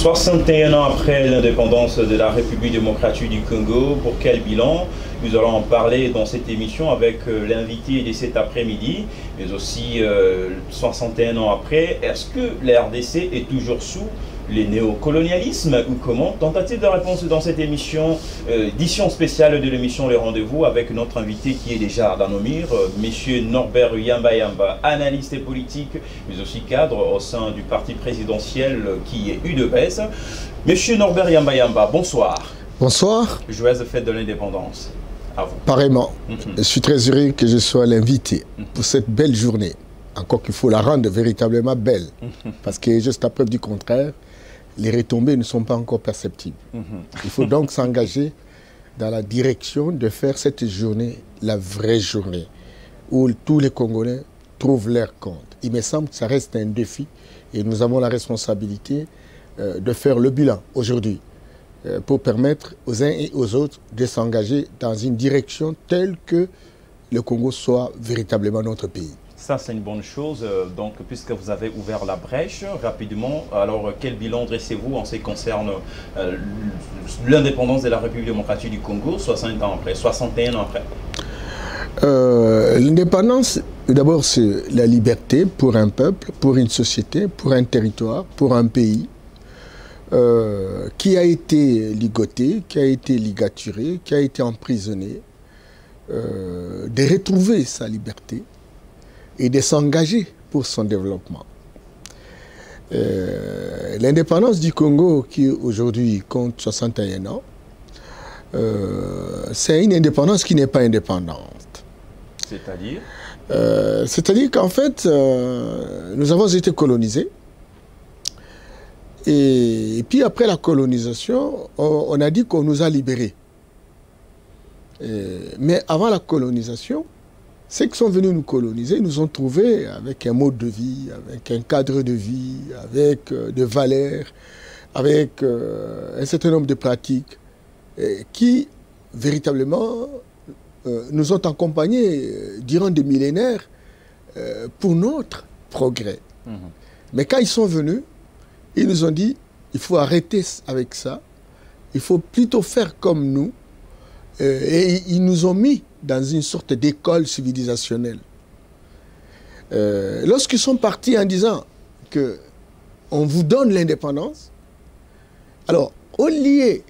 61 ans après l'indépendance de la République démocratique du Congo, pour quel bilan? Nous allons en parler dans cette émission avec l'invité de cet après-midi, mais aussi 61 ans après. Est-ce que la RDC est toujours sous les néocolonialismes ou comment? Tentative de réponse dans cette émission, édition spéciale de l'émission Les Rendez-vous avec notre invité qui est déjà dans nos murs, Monsieur Norbert Yamba Yamba, analyste politique, mais aussi cadre au sein du parti présidentiel qui est UDPS. Monsieur Norbert Yamba Yamba, bonsoir. Bonsoir. Joyeuse fête de l'indépendance. À vous. Pareillement. Je suis très heureux que je sois l'invité pour cette belle journée. Encore qu'il faut la rendre véritablement belle. Parce que jusqu'à preuve du contraire, les retombées ne sont pas encore perceptibles. Il faut donc s'engager dans la direction de faire cette journée la vraie journée, où tous les Congolais trouvent leur compte. Il me semble que ça reste un défi et nous avons la responsabilité de faire le bilan aujourd'hui pour permettre aux uns et aux autres de s'engager dans une direction telle que le Congo soit véritablement notre pays. Ça, c'est une bonne chose. Donc, puisque vous avez ouvert la brèche rapidement, alors quel bilan dressez-vous en ce qui concerne l'indépendance de la République démocratique du Congo, 60 ans après, 61 ans après? L'indépendance, d'abord, c'est la liberté pour un peuple, pour une société, pour un territoire, pour un pays qui a été ligoté, qui a été ligaturé, qui a été emprisonné, de retrouver sa liberté et de s'engager pour son développement. L'indépendance du Congo, qui aujourd'hui compte 61 ans, c'est une indépendance qui n'est pas indépendante. C'est-à-dire? C'est-à-dire qu'en fait, nous avons été colonisés. Et puis après la colonisation, on a dit qu'on nous a libérés. Mais avant la colonisation, ceux qui sont venus nous coloniser nous ont trouvés avec un mode de vie, avec un cadre de vie, avec des valeurs, avec un certain nombre de pratiques qui, véritablement, nous ont accompagnés durant des millénaires pour notre progrès. Mais quand ils sont venus, ils nous ont dit, il faut arrêter avec ça, il faut plutôt faire comme nous, et ils nous ont mis dans une sorte d'école civilisationnelle. Lorsqu'ils sont partis en disant qu'on vous donne l'indépendance, alors au lieu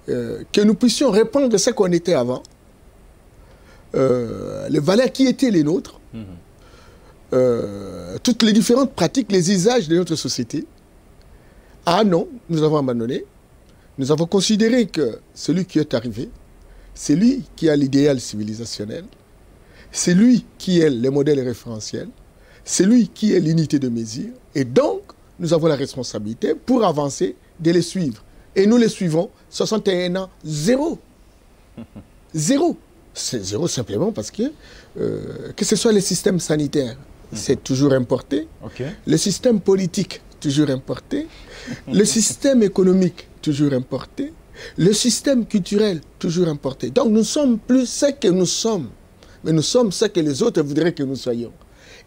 que nous puissions répondre de ce qu'on était avant, les valeurs qui étaient les nôtres, toutes les différentes pratiques, les usages de notre société, ah non, nous avons abandonné. Nous avons considéré que celui qui est arrivé, c'est lui qui a l'idéal civilisationnel, c'est lui qui est le modèle référentiel, c'est lui qui est l'unité de mesure. Et donc, nous avons la responsabilité pour avancer de les suivre. Et nous les suivons, 61 ans, zéro. Zéro. C'est zéro simplement parce que ce soit le système sanitaire, c'est toujours importé. Le système politique, toujours importé. Le système économique, toujours importé. Le système culturel, toujours importé. Donc nous ne sommes plus ce que nous sommes, mais nous sommes ce que les autres voudraient que nous soyons.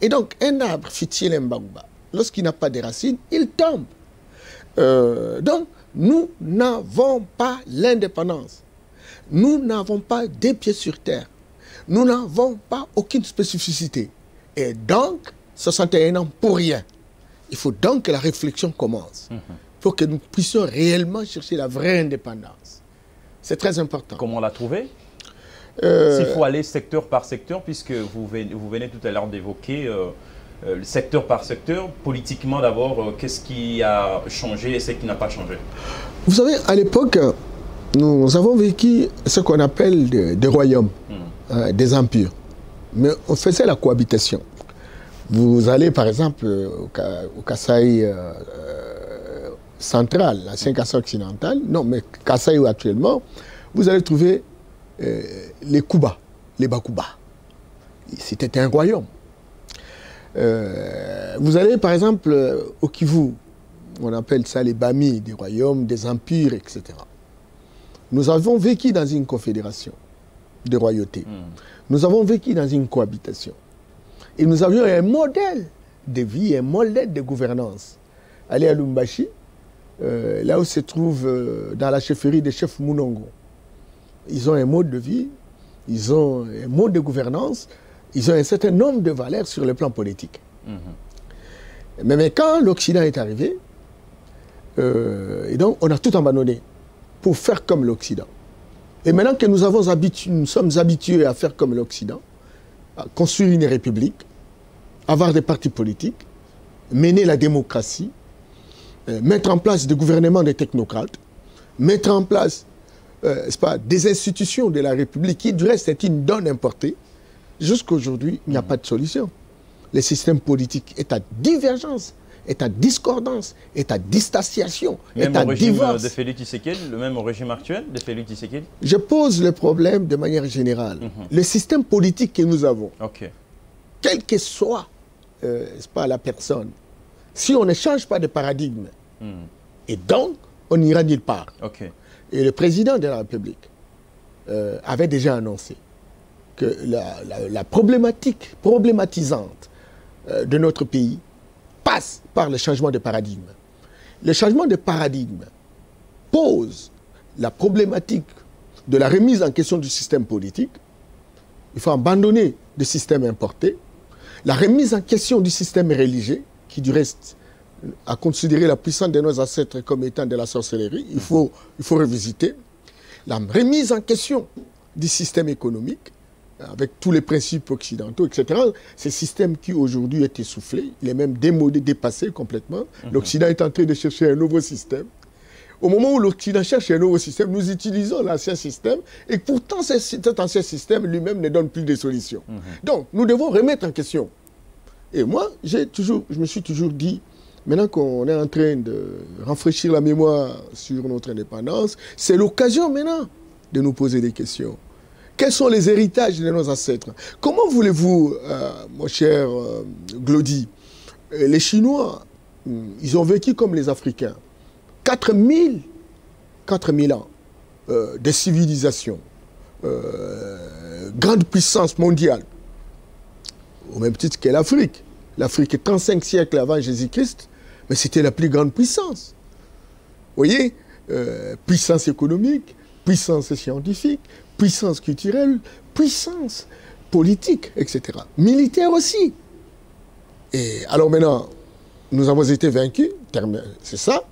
Et donc un arbre, fitiel mbagouba, lorsqu'il n'a pas de racines, il tombe. Donc nous n'avons pas l'indépendance. Nous n'avons pas des pieds sur terre. Nous n'avons pas aucune spécificité. Et donc, 61 ans pour rien. Il faut donc que la réflexion commence pour que nous puissions réellement chercher la vraie indépendance. C'est très important. Comment la trouver? S'il faut aller secteur par secteur, puisque vous venez tout à l'heure d'évoquer secteur par secteur, politiquement d'abord, qu'est-ce qui a changé et ce qui n'a pas changé? Vous savez, à l'époque, nous avons vécu ce qu'on appelle des royaumes, des empires. Mais on faisait la cohabitation. Vous allez par exemple au Kasaï central, l'ancien Kasaï occidental, non mais Kasaï actuellement, vous allez trouver les Kouba, les Bakuba. C'était un royaume. Vous allez par exemple au Kivu, on appelle ça les Bami, des royaumes, des empires, etc. Nous avons vécu dans une confédération de royauté. Nous avons vécu dans une cohabitation. Et nous avions un modèle de vie, un modèle de gouvernance. Allez à Lumbashi, là où se trouve dans la chefferie des chefs Mounongo. Ils ont un mode de vie, ils ont un mode de gouvernance, ils ont un certain nombre de valeurs sur le plan politique. Mais quand l'Occident est arrivé, et donc on a tout abandonné pour faire comme l'Occident. Et maintenant que nous sommes habitués à faire comme l'Occident, à construire une république, avoir des partis politiques, mener la démocratie, mettre en place des gouvernements des technocrates, mettre en place des institutions de la République qui, du reste, est une donne importée, jusqu'à aujourd'hui, il n'y a pas de solution. Le système politique est à divergence, est à discordance, est à distanciation, même est à au régime divorce. de Félix Tshisekedi, le même au régime actuel de Félix Tshisekedi? Je pose le problème de manière générale. Le système politique que nous avons, quelle que soit la personne, si on ne change pas de paradigme, et donc on n'ira nulle part. Et le président de la République avait déjà annoncé que la problématique problématisante de notre pays passe par le changement de paradigme. Le changement de paradigme pose la problématique de la remise en question du système politique. Il faut abandonner le système importé. La remise en question du système religieux, qui du reste a considéré la puissance de nos ancêtres comme étant de la sorcellerie. Il faut revisiter. La remise en question du système économique, avec tous les principes occidentaux, etc. Ce système qui aujourd'hui est essoufflé, il est même démodé, dépassé complètement. L'Occident est en train de chercher un nouveau système. Au moment où l'Occident cherche un nouveau système, nous utilisons l'ancien système, et pourtant cet ancien système lui-même ne donne plus de solutions. Donc, nous devons remettre en question. Et moi, je me suis toujours dit, maintenant qu'on est en train de rafraîchir la mémoire sur notre indépendance, c'est l'occasion maintenant de nous poser des questions. Quels sont les héritages de nos ancêtres? Comment voulez-vous, mon cher Glody, les Chinois, ils ont vécu comme les Africains. 4000 ans de civilisation, grande puissance mondiale, au même titre que l'Afrique. L'Afrique, 35 siècles avant Jésus-Christ, mais c'était la plus grande puissance. Vous voyez, puissance économique, puissance scientifique, puissance culturelle, puissance politique, etc. Militaire aussi. Et alors maintenant, nous avons été vaincus, c'est ça.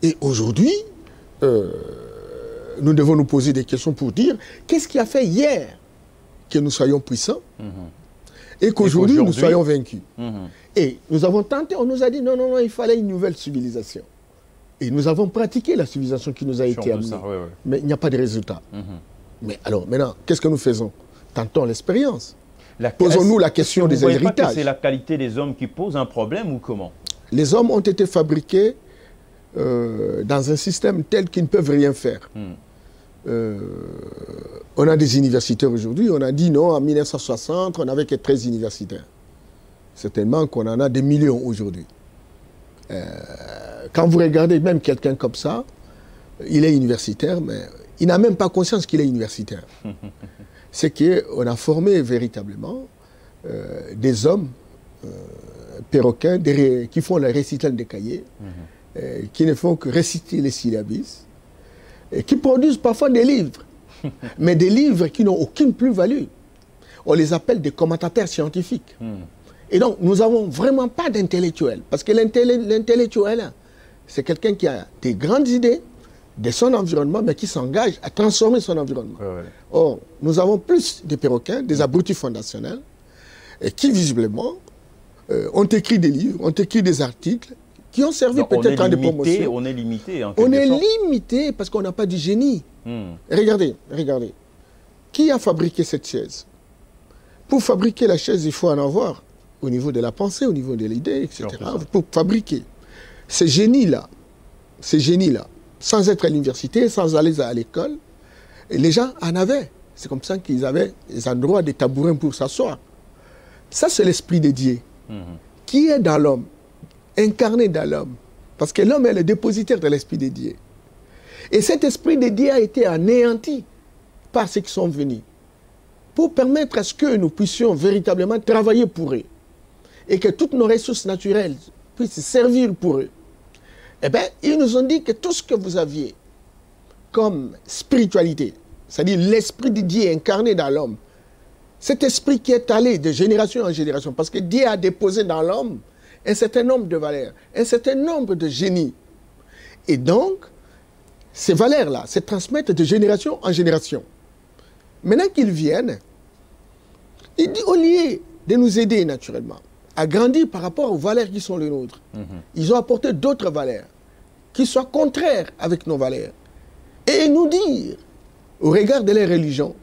Et aujourd'hui, nous devons nous poser des questions pour dire qu'est-ce qui a fait hier que nous soyons puissants et qu'aujourd'hui nous soyons vaincus. Et nous avons tenté, on nous a dit non, non, non, il fallait une nouvelle civilisation. Et nous avons pratiqué la civilisation qui nous a été amenée. Mais il n'y a pas de résultat. Mais alors maintenant, qu'est-ce que nous faisons? Tentons l'expérience. Posons-nous la question des héritages. C'est la qualité des hommes qui pose un problème ou comment? Les hommes ont été fabriqués dans un système tel qu'ils ne peuvent rien faire. On a des universitaires aujourd'hui, on a dit non, en 1960, on n'avait que 13 universitaires. Certainement qu'on en a des millions aujourd'hui. Quand vous regardez même quelqu'un comme ça, il est universitaire, mais il n'a même pas conscience qu'il est universitaire. C'est qu'on a formé véritablement des hommes perroquins qui font le récital des cahiers, qui ne font que réciter les syllabis, et qui produisent parfois des livres, mais des livres qui n'ont aucune plus-value. On les appelle des commentateurs scientifiques. Et donc, nous n'avons vraiment pas d'intellectuel, parce que l'intellectuel, c'est quelqu'un qui a des grandes idées de son environnement, mais qui s'engage à transformer son environnement. Or, nous avons plus des perroquins, des abrutis fondationnels, et qui, visiblement, ont écrit des livres, ont écrit des articles, qui ont servi peut-être à des promotions. On est limité, en quelque sorte. On est limité parce qu'on n'a pas du génie. Regardez, regardez. Qui a fabriqué cette chaise? Pour fabriquer la chaise, il faut en avoir au niveau de la pensée, au niveau de l'idée, etc. Pour fabriquer ces génies-là, sans être à l'université, sans aller à l'école, les gens en avaient. C'est comme ça qu'ils avaient des endroits, des tabourins pour s'asseoir. Ça, c'est l'esprit dédié qui est dans l'homme, incarné dans l'homme. Parce que l'homme est le dépositaire de l'esprit dédié. Et cet esprit dédié a été anéanti par ceux qui sont venus pour permettre à ce que nous puissions véritablement travailler pour eux et que toutes nos ressources naturelles puissent servir pour eux. Eh bien, ils nous ont dit que tout ce que vous aviez comme spiritualité, c'est-à-dire l'esprit de Dieu incarné dans l'homme, cet esprit qui est allé de génération en génération, parce que Dieu a déposé dans l'homme un certain nombre de valeurs, un certain nombre de génies. Et donc, ces valeurs-là se transmettent de génération en génération. Maintenant qu'ils viennent, il dit, au lieu de nous aider naturellement à grandir par rapport aux valeurs qui sont les nôtres, ils ont apporté d'autres valeurs qui soient contraires avec nos valeurs. Et nous dire, au regard de leur religion,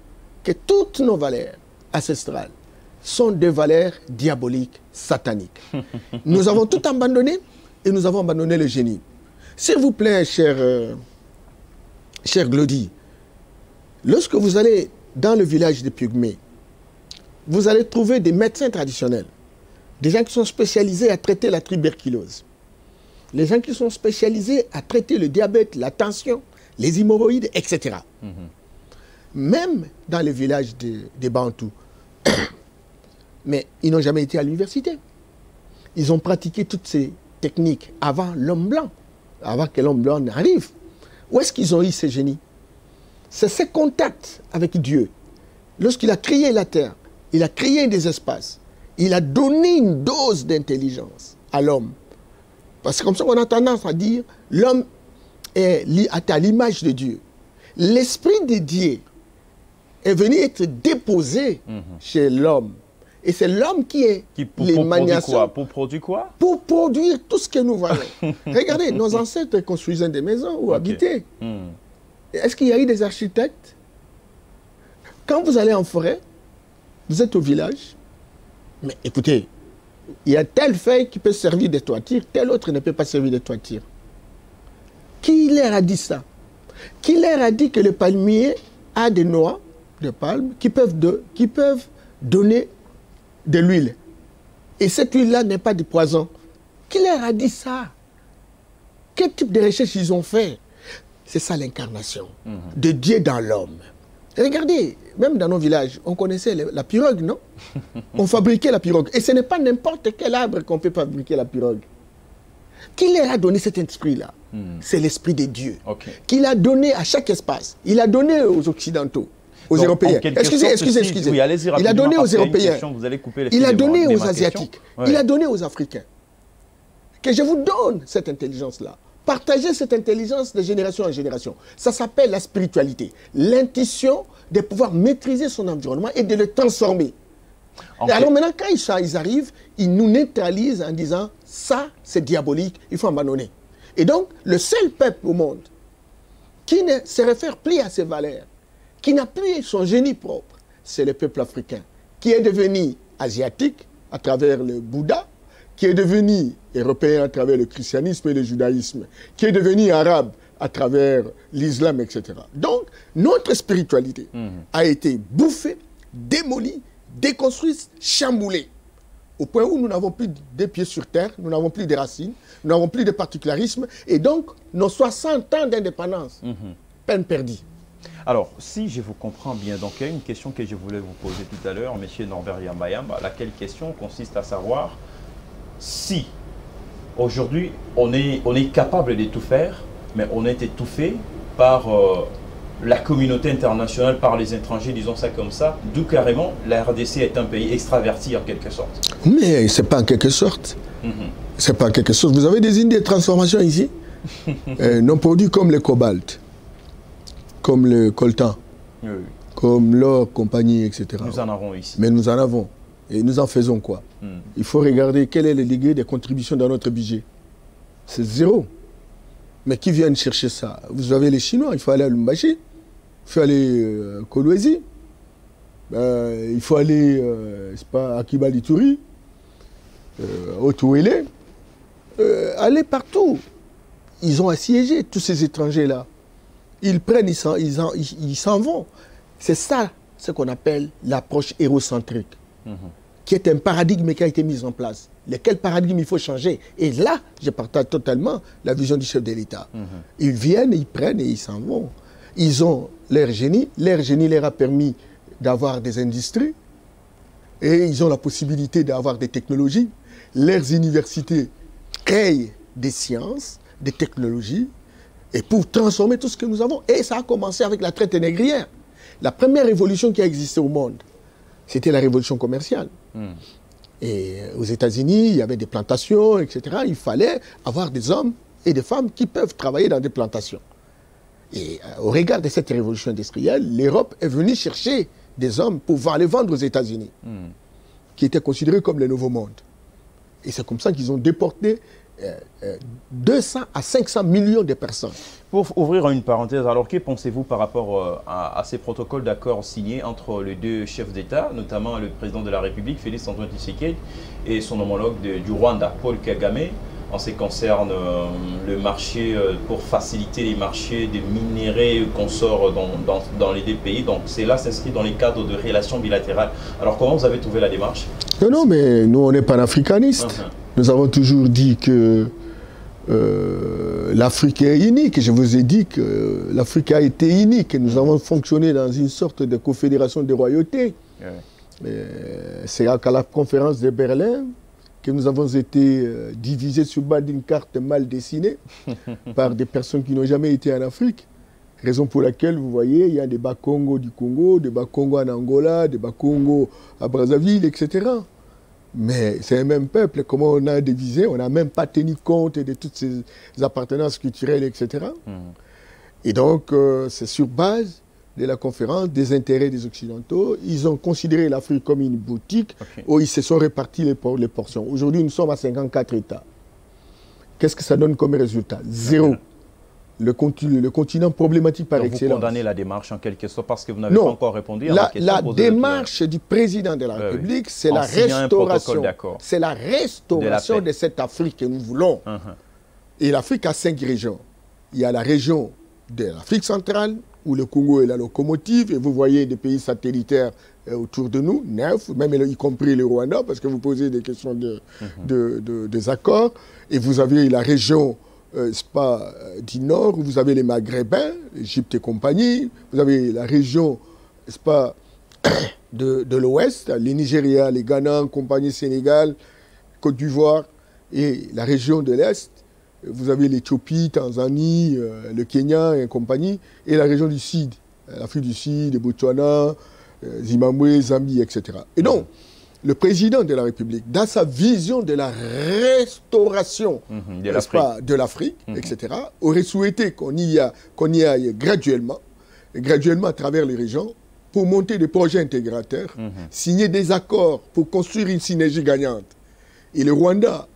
que toutes nos valeurs ancestrales sont des valeurs diaboliques, sataniques. Nous avons tout abandonné et nous avons abandonné le génie. S'il vous plaît, cher Glody, lorsque vous allez dans le village de Pygmée, vous allez trouver des médecins traditionnels, des gens qui sont spécialisés à traiter la tuberculose, les gens qui sont spécialisés à traiter le diabète, la tension, les hémorroïdes, etc. Même dans les villages des Bantous. Mais ils n'ont jamais été à l'université. Ils ont pratiqué toutes ces techniques avant l'homme blanc, avant que l'homme blanc n'arrive. Où est-ce qu'ils ont eu ces génies? C'est ce contact avec Dieu. Lorsqu'il a créé la terre, il a créé des espaces, il a donné une dose d'intelligence à l'homme. Parce que comme ça qu'on a tendance à dire, l'homme est à l'image de Dieu. L'esprit de Dieu est venu être déposé chez l'homme. Et c'est l'homme qui est l'émanation. Pour produire quoi? Pour produire tout ce que nous voyons. Regardez, nos ancêtres construisaient des maisons où habiter. Est-ce qu'il y a eu des architectes? Quand vous allez en forêt, vous êtes au village, mais écoutez, il y a telle feuille qui peut servir de toiture, telle autre ne peut pas servir de toiture. Qui leur a dit ça? Qui leur a dit que le palmier a des noix de palme qui peuvent donner de l'huile? Et cette huile-là n'est pas du poison. Qui leur a dit ça? Quel type de recherche ils ont fait? C'est ça l'incarnation de Dieu dans l'homme. Regardez, même dans nos villages, on connaissait la pirogue, non? On fabriquait la pirogue. Et ce n'est pas n'importe quel arbre qu'on peut fabriquer la pirogue. Qui leur a donné cet esprit-là? C'est l'esprit de Dieu. Qu'il a donné à chaque espace. Il a donné aux Occidentaux, aux Européens. Excusez. Oui, il a donné aux Européens. Il a donné aux Asiatiques. Il a donné aux Africains. Que je vous donne cette intelligence-là. Partagez cette intelligence de génération en génération. Ça s'appelle la spiritualité. L'intuition de pouvoir maîtriser son environnement et de le transformer. Et alors maintenant, quand ils arrivent, ils nous neutralisent en disant « ça, c'est diabolique, il faut abandonner ». Et donc, le seul peuple au monde qui ne se réfère plus à ses valeurs, qui n'a plus son génie propre, c'est le peuple africain, qui est devenu asiatique à travers le Bouddha, qui est devenu européen à travers le christianisme et le judaïsme, qui est devenu arabe à travers l'islam, etc. Donc, notre spiritualité a été bouffée, démolie, déconstruite, chamboulée, au point où nous n'avons plus de pieds sur terre, nous n'avons plus de racines, nous n'avons plus de particularisme, et donc, nos 60 ans d'indépendance, peine perdue. Alors, si je vous comprends bien, donc il y a une question que je voulais vous poser tout à l'heure, M. Norbert Yamba-Yamba, laquelle question consiste à savoir si aujourd'hui on est capable de tout faire, mais on est étouffé par la communauté internationale, par les étrangers, disons ça comme ça, d'où carrément la RDC est un pays extraverti en quelque sorte. Mais ce n'est pas en quelque sorte. C'est pas en quelque sorte. Vous avez des idées de transformation ici non produits comme le cobalt, comme le coltan, comme l'or, compagnie, etc. Nous en avons ici. Mais nous en avons. Et nous en faisons quoi? Il faut regarder quel est le degré des contributions dans notre budget. C'est zéro. Mais qui viennent chercher ça? Vous avez les Chinois, il faut aller à Lumbashi, il faut aller à Kolwezi, il faut aller à Kibali-Touri, au Touélé, aller partout. Ils ont assiégé tous ces étrangers-là. Ils prennent, ils s'en vont. C'est ça ce qu'on appelle l'approche hérocentrique, qui est un paradigme qui a été mis en place. Lequel paradigme il faut changer? Et là, je partage totalement la vision du chef de l'État. Ils viennent, ils prennent et ils s'en vont. Ils ont leur génie leur a permis d'avoir des industries et ils ont la possibilité d'avoir des technologies. Leurs universités créent des sciences, des technologies et pour transformer tout ce que nous avons. Et ça a commencé avec la traite négrière. La première révolution qui a existé au monde, c'était la révolution commerciale. Et aux États-Unis, il y avait des plantations, etc. Il fallait avoir des hommes et des femmes qui peuvent travailler dans des plantations. Et au regard de cette révolution industrielle, l'Europe est venue chercher des hommes pour aller vendre aux États-Unis, qui étaient considérés comme le nouveau monde. Et c'est comme ça qu'ils ont déporté 200 à 500 millions de personnes. Pour ouvrir une parenthèse, alors que pensez-vous par rapport à ces protocoles d'accord signés entre les deux chefs d'État, notamment le président de la République, Félix Antoine Tshisekedi, et son homologue du Rwanda, Paul Kagame, en ce qui concerne le marché, pour faciliter les marchés des minéraux qu'on sort dans les deux pays. Donc cela s'inscrit dans les cadres de relations bilatérales. Alors comment vous avez trouvé la démarche? Non, mais nous on est panafricanistes. Nous avons toujours dit que l'Afrique est unique. Je vous ai dit que l'Afrique a été unique. Nous avons fonctionné dans une sorte de confédération de royautés. C'est qu'à la conférence de Berlin que nous avons été divisés sur bas d'une carte mal dessinée par des personnes qui n'ont jamais été en Afrique. Raison pour laquelle, vous voyez, il y a des Bas-Congo du Congo, des Bas-Congo en Angola, des Bas-Congo à Brazzaville, etc. Mais c'est un même peuple. Comment on a divisé, on n'a même pas tenu compte de toutes ces appartenances culturelles, etc. Et donc, c'est sur base de la conférence des intérêts des Occidentaux. Ils ont considéré l'Afrique comme une boutique où ils se sont répartis les portions. Aujourd'hui, nous sommes à 54 États. Qu'est-ce que ça donne comme résultat? Zéro. Le continent problématique par excellence. Vous condamnez la démarche en quelque sorte parce que vous n'avez pas encore répondu à la question. La démarche du président de la République, c'est la restauration. C'est la restauration de cette Afrique que nous voulons. Et l'Afrique a 5 régions. Il y a la région de l'Afrique centrale, où le Congo est la locomotive, et vous voyez des pays satellitaires autour de nous, 9, même y compris le Rwanda, parce que vous posez des questions des accords. Et vous avez la région du Nord, où vous avez les Maghrébins, l'Égypte et compagnie. Vous avez la région de l'Ouest, les Nigeria, les Ghana, compagnie Sénégal, Côte d'Ivoire, et la région de l'Est. Vous avez l'Éthiopie, Tanzanie, le Kenya et compagnie, et la région du Sud, l'Afrique du Sud, le Botswana, Zimbabwe, Zambie, etc. Et donc, le président de la République, dans sa vision de la restauration de l'Afrique, etc., aurait souhaité qu'on y aille graduellement à travers les régions, pour monter des projets intégrateurs, signer des accords pour construire une synergie gagnante. Et le Rwanda,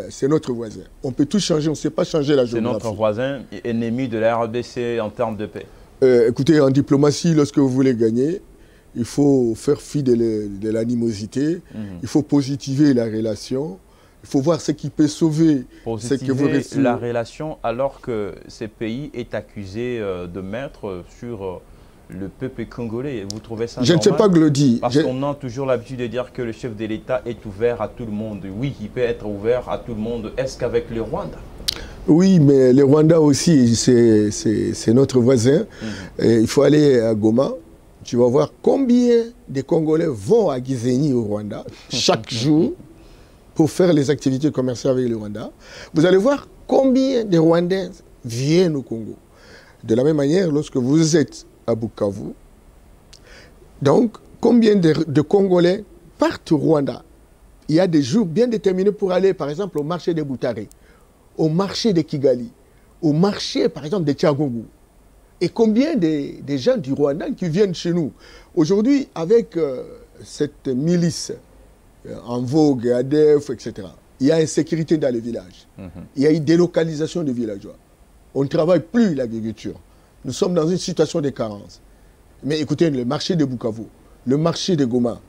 c'est notre voisin. On peut tout changer, on ne sait pas changer la géographie. C'est notre voisin, ennemi de la RDC en termes de paix. Écoutez, en diplomatie, lorsque vous voulez gagner, il faut faire fi de l'animosité, il faut positiver la relation, il faut voir ce qui peut sauver ce que vous restez. La relation alors que ce pays est accusé de mettre sur le peuple congolais. Vous trouvez ça normal? Je ne sais pas, Glody. Parce qu'on a toujours l'habitude de dire que le chef de l'État est ouvert à tout le monde. Oui, il peut être ouvert à tout le monde. Est-ce qu'avec le Rwanda? Oui, mais le Rwanda aussi, c'est notre voisin. Et il faut aller à Goma. Tu vas voir combien de Congolais vont à Gisenyi au Rwanda chaque jour pour faire les activités commerciales avec le Rwanda. Vous allez voir combien de Rwandais viennent au Congo. De la même manière, lorsque vous êtes à Bukavu, donc combien de Congolais partent au Rwanda? Il y a des jours bien déterminés pour aller, par exemple, au marché de Butare, au marché de Kigali, au marché, par exemple, de Tchagougou. Et combien de gens du Rwanda qui viennent chez nous? Aujourd'hui, avec cette milice en vogue, ADF, etc., il y a insécurité dans les villages. Il y a une délocalisation des villageois. On ne travaille plus l'agriculture. Nous sommes dans une situation de carence. Mais écoutez, le marché de Bukavu, le marché de Goma,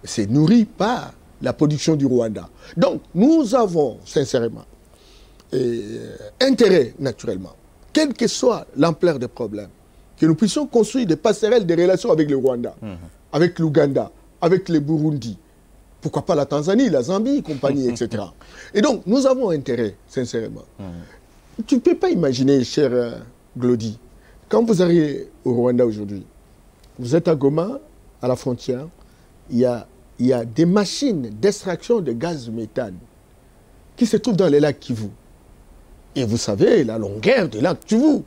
c'est nourri par la production du Rwanda. Donc, nous avons, sincèrement, intérêt, naturellement, quelle que soit l'ampleur des problèmes, que nous puissions construire des passerelles de relations avec le Rwanda, avec l'Ouganda, avec le Burundi, pourquoi pas la Tanzanie, la Zambie, compagnie, etc. Et donc, nous avons intérêt, sincèrement. Tu ne peux pas imaginer, cher Glody, quand vous arrivez au Rwanda aujourd'hui, vous êtes à Goma, à la frontière, il y a des machines d'extraction de gaz méthane qui se trouvent dans les lacs Kivu. Et vous savez, la longueur de lac Kivu,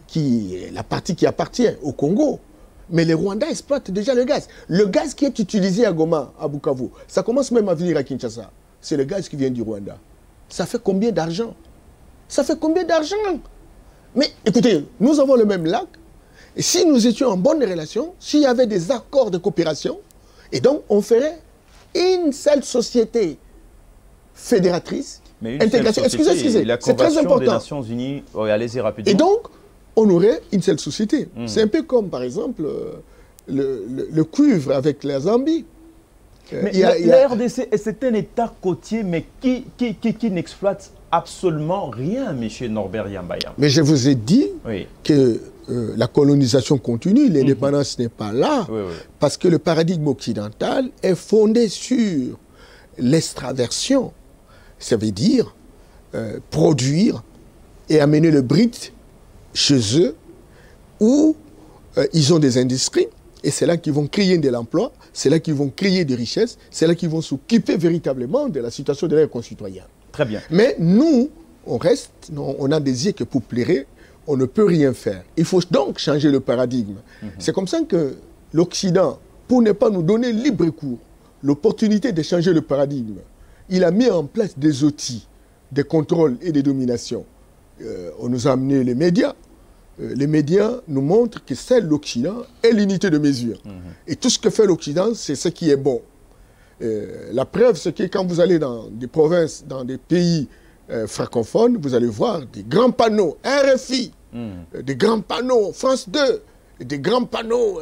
qui est la partie qui appartient au Congo. Mais les Rwandais exploitent déjà le gaz. Le gaz qui est utilisé à Goma, à Bukavu, ça commence même à venir à Kinshasa. C'est le gaz qui vient du Rwanda. Ça fait combien d'argent? Ça fait combien d'argent? Mais écoutez, nous avons le même lac. Et si nous étions en bonne relation, s'il y avait des accords de coopération, et donc on ferait une seule société fédératrice, mais une intégration. Excusez, la c'est très important. Des Nations Unies, allez-y rapidement. Et donc, on aurait une seule société. C'est un peu comme, par exemple, le cuivre avec la Zambie. Mais la RDC, c'est un État côtier, mais qui n'exploite absolument rien, M. Norbert Yambaya. Mais je vous ai dit que la colonisation continue, l'indépendance n'est pas là, parce que le paradigme occidental est fondé sur l'extraversion. Ça veut dire produire et amener le brut chez eux, où ils ont des industries, et c'est là qu'ils vont créer de l'emploi, c'est là qu'ils vont créer des richesses, c'est là qu'ils vont s'occuper véritablement de la situation de leurs concitoyens. Très bien. Mais nous, on reste, on a des yeux que pour plaire, on ne peut rien faire. Il faut donc changer le paradigme. C'est comme ça que l'Occident, pour ne pas nous donner libre cours, l'opportunité de changer le paradigme, il a mis en place des outils de contrôle et de domination. On nous a amené les médias. Les médias nous montrent que c'est l'Occident et l'unité de mesure. Et tout ce que fait l'Occident, c'est ce qui est bon. La preuve, c'est que quand vous allez dans des provinces, dans des pays francophones, vous allez voir des grands panneaux RFI, des grands panneaux France 2, des grands panneaux,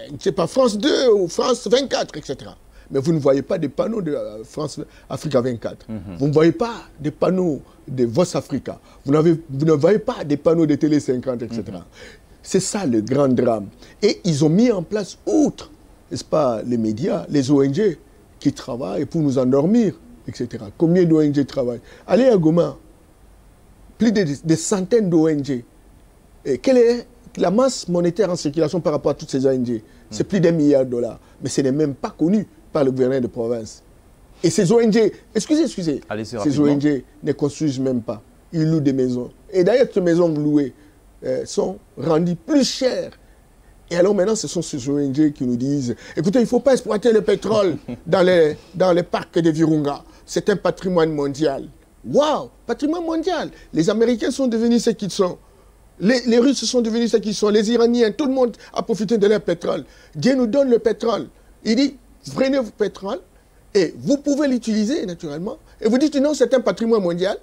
je ne sais pas, France 2 ou France 24, etc. Mais vous ne voyez pas des panneaux de France Africa 24. Vous ne voyez pas des panneaux de Voice Africa. Vous ne voyez pas des panneaux de Télé 50, etc. C'est ça le grand drame. Et ils ont mis en place, outre, n'est-ce pas, les médias, les ONG qui travaillent pour nous endormir, etc. Combien d'ONG travaillent? Allez à Goma, plus de des centaines d'ONG. Quelle est la masse monétaire en circulation par rapport à toutes ces ONG? C'est plus d'1 milliard de dollars. Mais ce n'est même pas connu par le gouverneur de province. Et ces ONG, excusez, ces ONG ne construisent même pas. Ils louent des maisons. Et d'ailleurs, ces maisons louées sont rendues plus chères. Et alors maintenant, ce sont ces ONG qui nous disent, écoutez, il ne faut pas exploiter le pétrole dans les parcs de Virunga. C'est un patrimoine mondial. Waouh, patrimoine mondial. Les Américains sont devenus ce qu'ils sont. Les Russes sont devenus ce qu'ils sont. Les Iraniens, tout le monde a profité de leur pétrole. Dieu nous donne le pétrole. Il dit, prenez votre pétrole et vous pouvez l'utiliser naturellement. Et vous dites non, c'est un patrimoine mondial.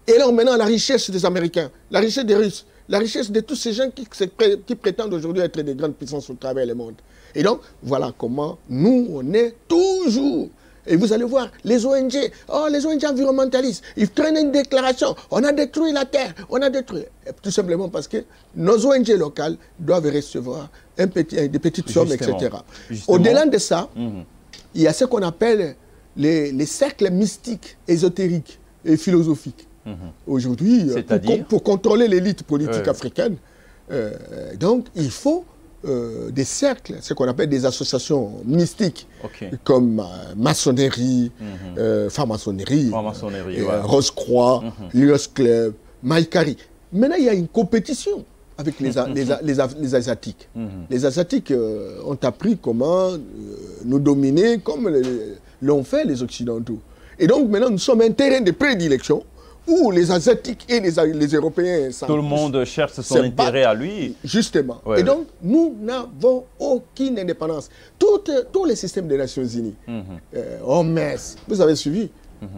Et alors maintenant, la richesse des Américains, la richesse des Russes, la richesse de tous ces gens qui prétendent aujourd'hui être des grandes puissances au travers du monde. Et donc, voilà comment nous, on est toujours. Et vous allez voir, les ONG, les ONG environnementalistes, ils prennent une déclaration, on a détruit la terre, on a détruit. Tout simplement parce que nos ONG locales doivent recevoir des petites sommes, etc. Au-delà de ça, il y a ce qu'on appelle les cercles mystiques, ésotériques et philosophiques. Aujourd'hui, pour contrôler l'élite politique africaine, donc il faut des cercles, ce qu'on appelle des associations mystiques, comme maçonnerie, franc-maçonnerie, Rose-Croix, Lios Club, Maïkari. Maintenant, il y a une compétition avec les Asiatiques. Les Asiatiques ont appris comment nous dominer comme l'ont fait les Occidentaux. Et donc maintenant, nous sommes un terrain de prédilection où les Asiatiques et les Européens... Tout le monde cherche son intérêt à lui. Justement. Et donc, nous n'avons aucune indépendance. Tous les systèmes des Nations Unies, OMS, vous avez suivi,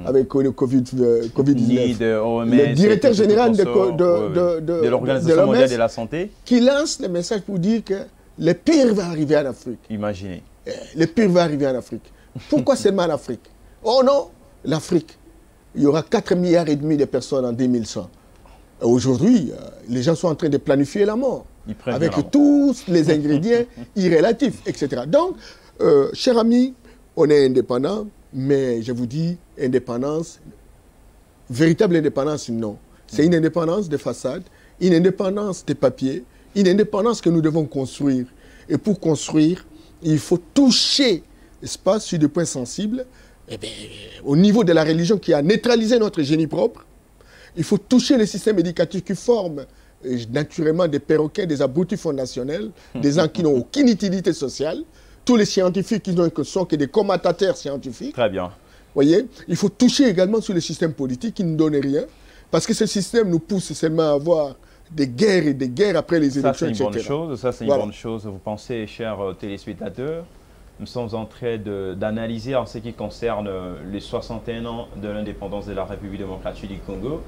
avec le Covid-19, le directeur général de l'Organisation mondiale de la santé, qui lance le message pour dire que le pire va arriver en Afrique. Imaginez. Le pire va arriver en Afrique. Pourquoi seulement en Afrique? Oh non, l'Afrique. Il y aura 4,5 milliards de personnes en 2100. Aujourd'hui, les gens sont en train de planifier la mort. Avec tous les ingrédients irrélatifs, etc. Donc, chers amis, on est indépendant, mais je vous dis, indépendance, véritable indépendance, non. C'est une indépendance de façade, une indépendance des papiers, une indépendance que nous devons construire. Et pour construire, il faut toucher, n'est-ce pas, sur des points sensibles, au niveau de la religion qui a neutralisé notre génie propre, Il faut toucher les systèmes éducatifs qui forment naturellement des perroquets, des abrutis fondationnels, des gens qui n'ont aucune utilité sociale, tous les scientifiques qui ne sont que des commentateurs scientifiques. Très bien. Voyez, il faut toucher également sur le système politique qui ne donne rien, parce que ce système nous pousse seulement à avoir des guerres et des guerres après les élections, etc. Ça, c'est une bonne chose. Ça, c'est une bonne chose. Vous pensez, chers téléspectateurs, nous sommes en train d'analyser en ce qui concerne les 61 ans de l'indépendance de la République démocratique du Congo,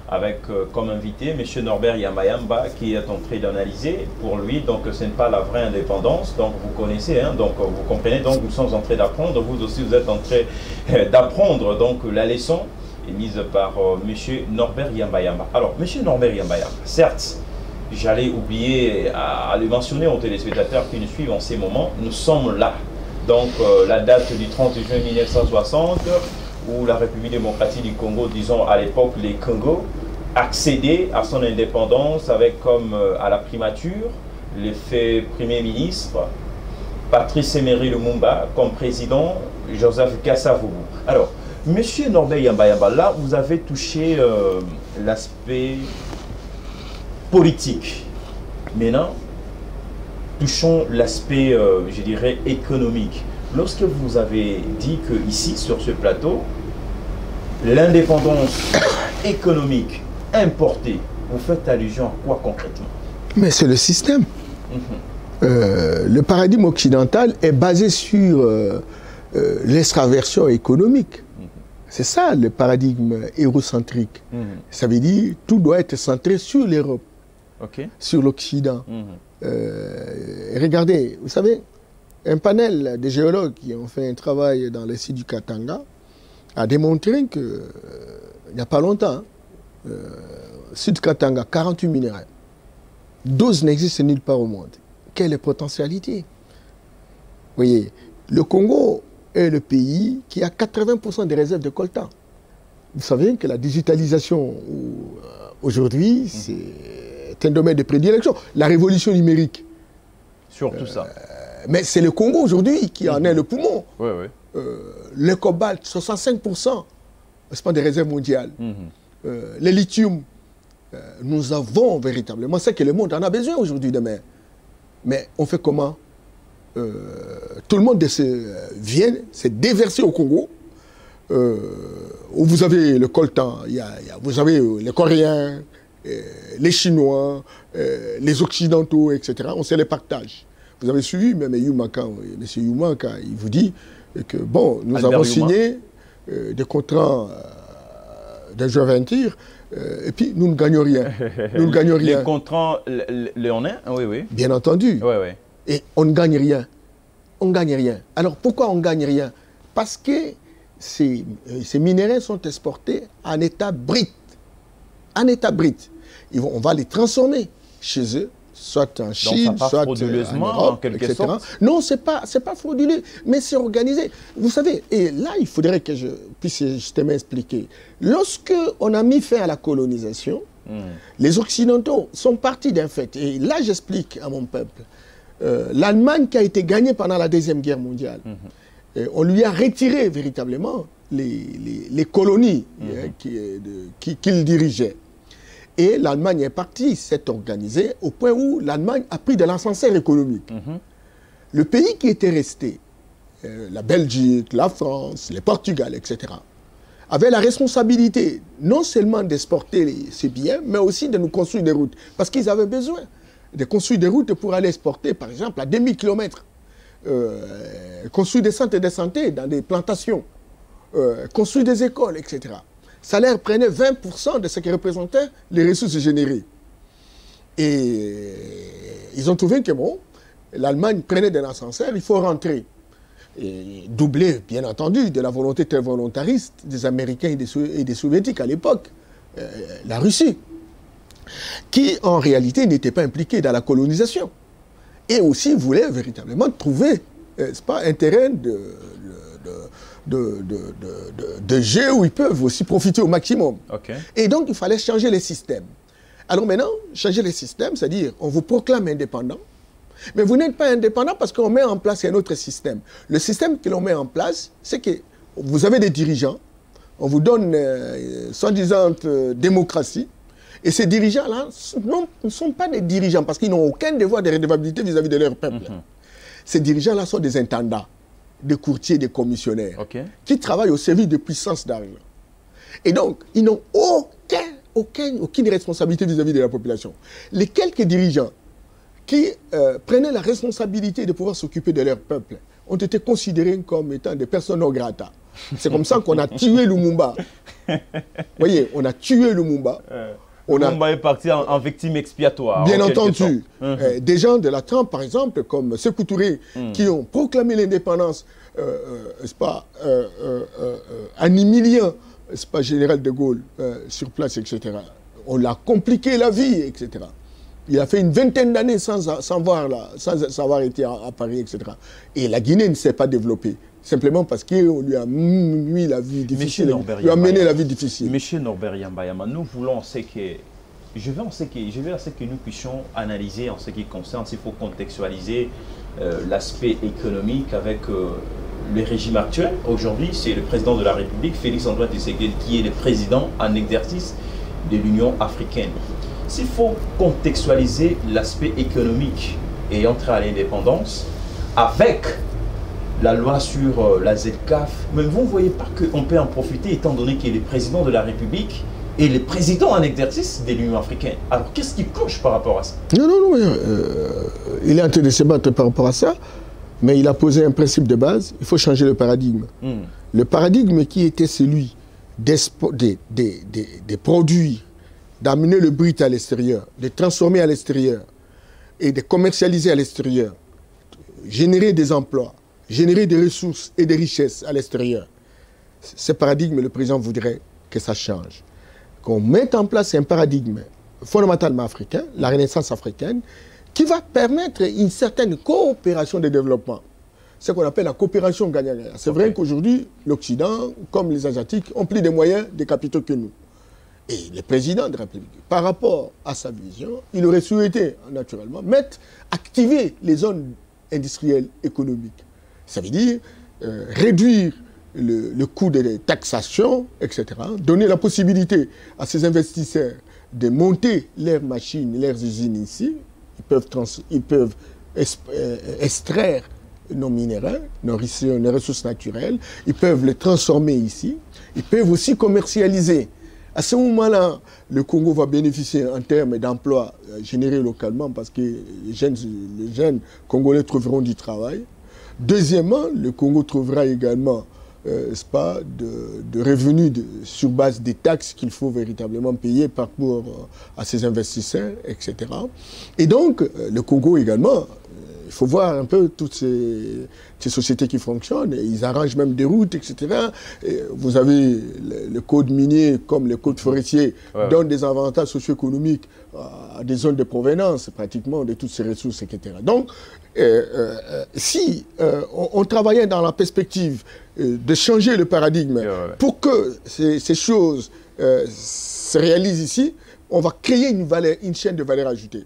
avec comme invité M. Norbert Yamba-Yamba, qui est en train d'analyser. Pour lui, donc ce n'est pas la vraie indépendance, donc vous connaissez, hein, donc vous comprenez, donc nous sommes en train d'apprendre, vous aussi vous êtes en train d'apprendre donc la leçon émise par M. Norbert Yamba-Yamba. Alors, M. Norbert Yamba-Yamba, certes, j'allais oublier à le mentionner aux téléspectateurs qui nous suivent en ces moments, nous sommes là. Donc, la date du 30 juin 1960, où la République démocratique du Congo, disons à l'époque les Congo, accédait à son indépendance avec comme à la primature l'effet Premier ministre, Patrice Emery Lumumba comme président, Joseph Kasavubu. Alors, Monsieur Norbert Yamba-Yamba, là vous avez touché l'aspect politique. Maintenant, touchons l'aspect, je dirais, économique. Lorsque vous avez dit que ici, sur ce plateau, l'indépendance économique importée, vous faites allusion à quoi concrètement? Mais c'est le système. Le paradigme occidental est basé sur l'extraversion économique. C'est ça le paradigme eurocentrique. Ça veut dire tout doit être centré sur l'Europe, sur l'Occident. Regardez, vous savez, un panel de géologues qui ont fait un travail dans le site du Katanga a démontré que, il n'y a pas longtemps, sud Katanga, 48 minéraux. 12 n'existent nulle part au monde. Quelle est la potentialité? Vous voyez, le Congo est le pays qui a 80% des réserves de coltan. Vous savez que la digitalisation aujourd'hui, c'est un domaine de prédilection. La révolution numérique. Surtout ça. Mais c'est le Congo aujourd'hui qui en est le poumon. Oui, oui. Le cobalt, 65%, c'est pas des réserves mondiales. Le lithium, nous avons véritablement ce que le monde en a besoin aujourd'hui, demain. Mais on fait comment? Tout le monde vient se déverser au Congo, où vous avez le coltan, vous avez les Coréens, les Chinois, les Occidentaux, etc. On se les partage. Vous avez suivi, même Yumaka, M. Yumaka, il vous dit que, bon, nous avons signé des contrats de jointure, et puis nous ne gagnons rien. Nous ne gagnons rien. Les contrats léonins, oui, oui. Bien entendu. Oui, oui. Et on ne gagne rien. On ne gagne rien. Alors pourquoi on ne gagne rien? Parce que ces minéraux sont exportés en état brut. En état brut. On va les transformer chez eux, soit en Chine, soit en Europe, etc. Sorte. Non, ce n'est pas frauduleux, mais c'est organisé. Vous savez, et là, il faudrait que je puisse justement expliquer. Lorsque on a mis fin à la colonisation, les Occidentaux sont partis d'un fait. Et là, j'explique à mon peuple. L'Allemagne qui a été gagnée pendant la Deuxième Guerre mondiale, on lui a retiré véritablement les colonies qu'il dirigeait. Et l'Allemagne est partie, s'est organisée au point où l'Allemagne a pris de l'ascenseur économique. Le pays qui était resté, la Belgique, la France, le Portugal, etc., avait la responsabilité non seulement d'exporter ces biens, mais aussi de nous construire des routes. Parce qu'ils avaient besoin de construire des routes pour aller exporter, par exemple, à 2000 km. Construire des centres de santé dans des plantations. Construire des écoles, etc. Ça leur prenait 20% de ce qui représentait les ressources générées. Et ils ont trouvé que, bon, l'Allemagne prenait de l'ascenseur, il faut rentrer. Et doublé, bien entendu, de la volonté très volontariste des Américains et des Soviétiques à l'époque, la Russie, qui en réalité n'était pas impliquée dans la colonisation. Et aussi voulait véritablement trouver un terrain de jeu où ils peuvent aussi profiter au maximum. Et donc, il fallait changer les systèmes. Alors maintenant, changer les systèmes, c'est-à-dire, on vous proclame indépendant, mais vous n'êtes pas indépendant parce qu'on met en place un autre système. Le système que l'on met en place, c'est que vous avez des dirigeants, on vous donne soi-disant démocratie, et ces dirigeants-là ne sont pas des dirigeants parce qu'ils n'ont aucun devoir de redevabilité vis-à-vis de leur peuple. Ces dirigeants-là sont des intendants, des courtiers, des commissionnaires, qui travaillent au service de puissances d'argent. Et donc, ils n'ont aucune responsabilité vis-à-vis de la population. Les quelques dirigeants qui prenaient la responsabilité de pouvoir s'occuper de leur peuple ont été considérés comme étant des personnes non grata. C'est comme ça qu'on a tué Lumumba. Vous voyez, on a tué Lumumba. Lumumba est parti en victime expiatoire. Bien entendu. Des gens de la trempe, par exemple, comme Sékou Touré, qui ont proclamé l'indépendance, en humiliant, général de Gaulle, sur place, etc. On l'a compliqué la vie, etc. Il a fait une vingtaine d'années sans avoir été à Paris, etc. Et la Guinée ne s'est pas développée. Simplement parce qu'on lui a mis la vie difficile. Lui a mené la vie difficile. Monsieur Norbert Yambayama, nous voulons je veux à ce que nous puissions analyser en ce qui concerne, s'il faut contextualiser l'aspect économique avec le régime actuel. Aujourd'hui, c'est le président de la République, Félix-Antoine Tshisekedi, qui est le président en exercice de l'Union africaine. S'il faut contextualiser l'aspect économique et entrer à l'indépendance avec la loi sur la ZCAF, mais vous ne voyez pas qu'on peut en profiter étant donné qu'il est le président de la République et le président en exercice de l'Union africaine. Alors qu'est-ce qui cloche par rapport à ça? Non, il est en train de se battre par rapport à ça, mais il a posé un principe de base, il faut changer le paradigme. Le paradigme qui était celui des produits, d'amener le brut à l'extérieur, de transformer à l'extérieur et de commercialiser à l'extérieur, générer des emplois, générer des ressources et des richesses à l'extérieur. Ce paradigme, le président voudrait que ça change. Qu'on mette en place un paradigme fondamentalement africain, la renaissance africaine, qui va permettre une certaine coopération de développement. Ce qu'on appelle la coopération gagnant-gagnant. C'est vrai qu'aujourd'hui, l'Occident, comme les Asiatiques, ont plus de moyens, de capitaux que nous. Et le président de la République, par rapport à sa vision, il aurait souhaité, naturellement, activer les zones industrielles économiques. Ça veut dire réduire le coût des taxations, etc. Donner la possibilité à ces investisseurs de monter leurs machines, leurs usines ici. Ils peuvent extraire nos minéraux, nos ressources naturelles. Ils peuvent les transformer ici. Ils peuvent aussi commercialiser. À ce moment-là, le Congo va bénéficier en termes d'emplois générés localement parce que les jeunes Congolais trouveront du travail. Deuxièmement, le Congo trouvera également de revenus sur base des taxes qu'il faut véritablement payer par rapport à ces investisseurs, etc. Et donc, le Congo également, il faut voir un peu toutes ces sociétés qui fonctionnent. Ils arrangent même des routes, etc. Et vous avez le code minier comme le code forestier donne des avantages socio-économiques à des zones de provenance pratiquement de toutes ces ressources, etc. Donc, si on travaillait dans la perspective de changer le paradigme pour que ces choses se réalisent ici, on va créer une chaîne de valeur ajoutée.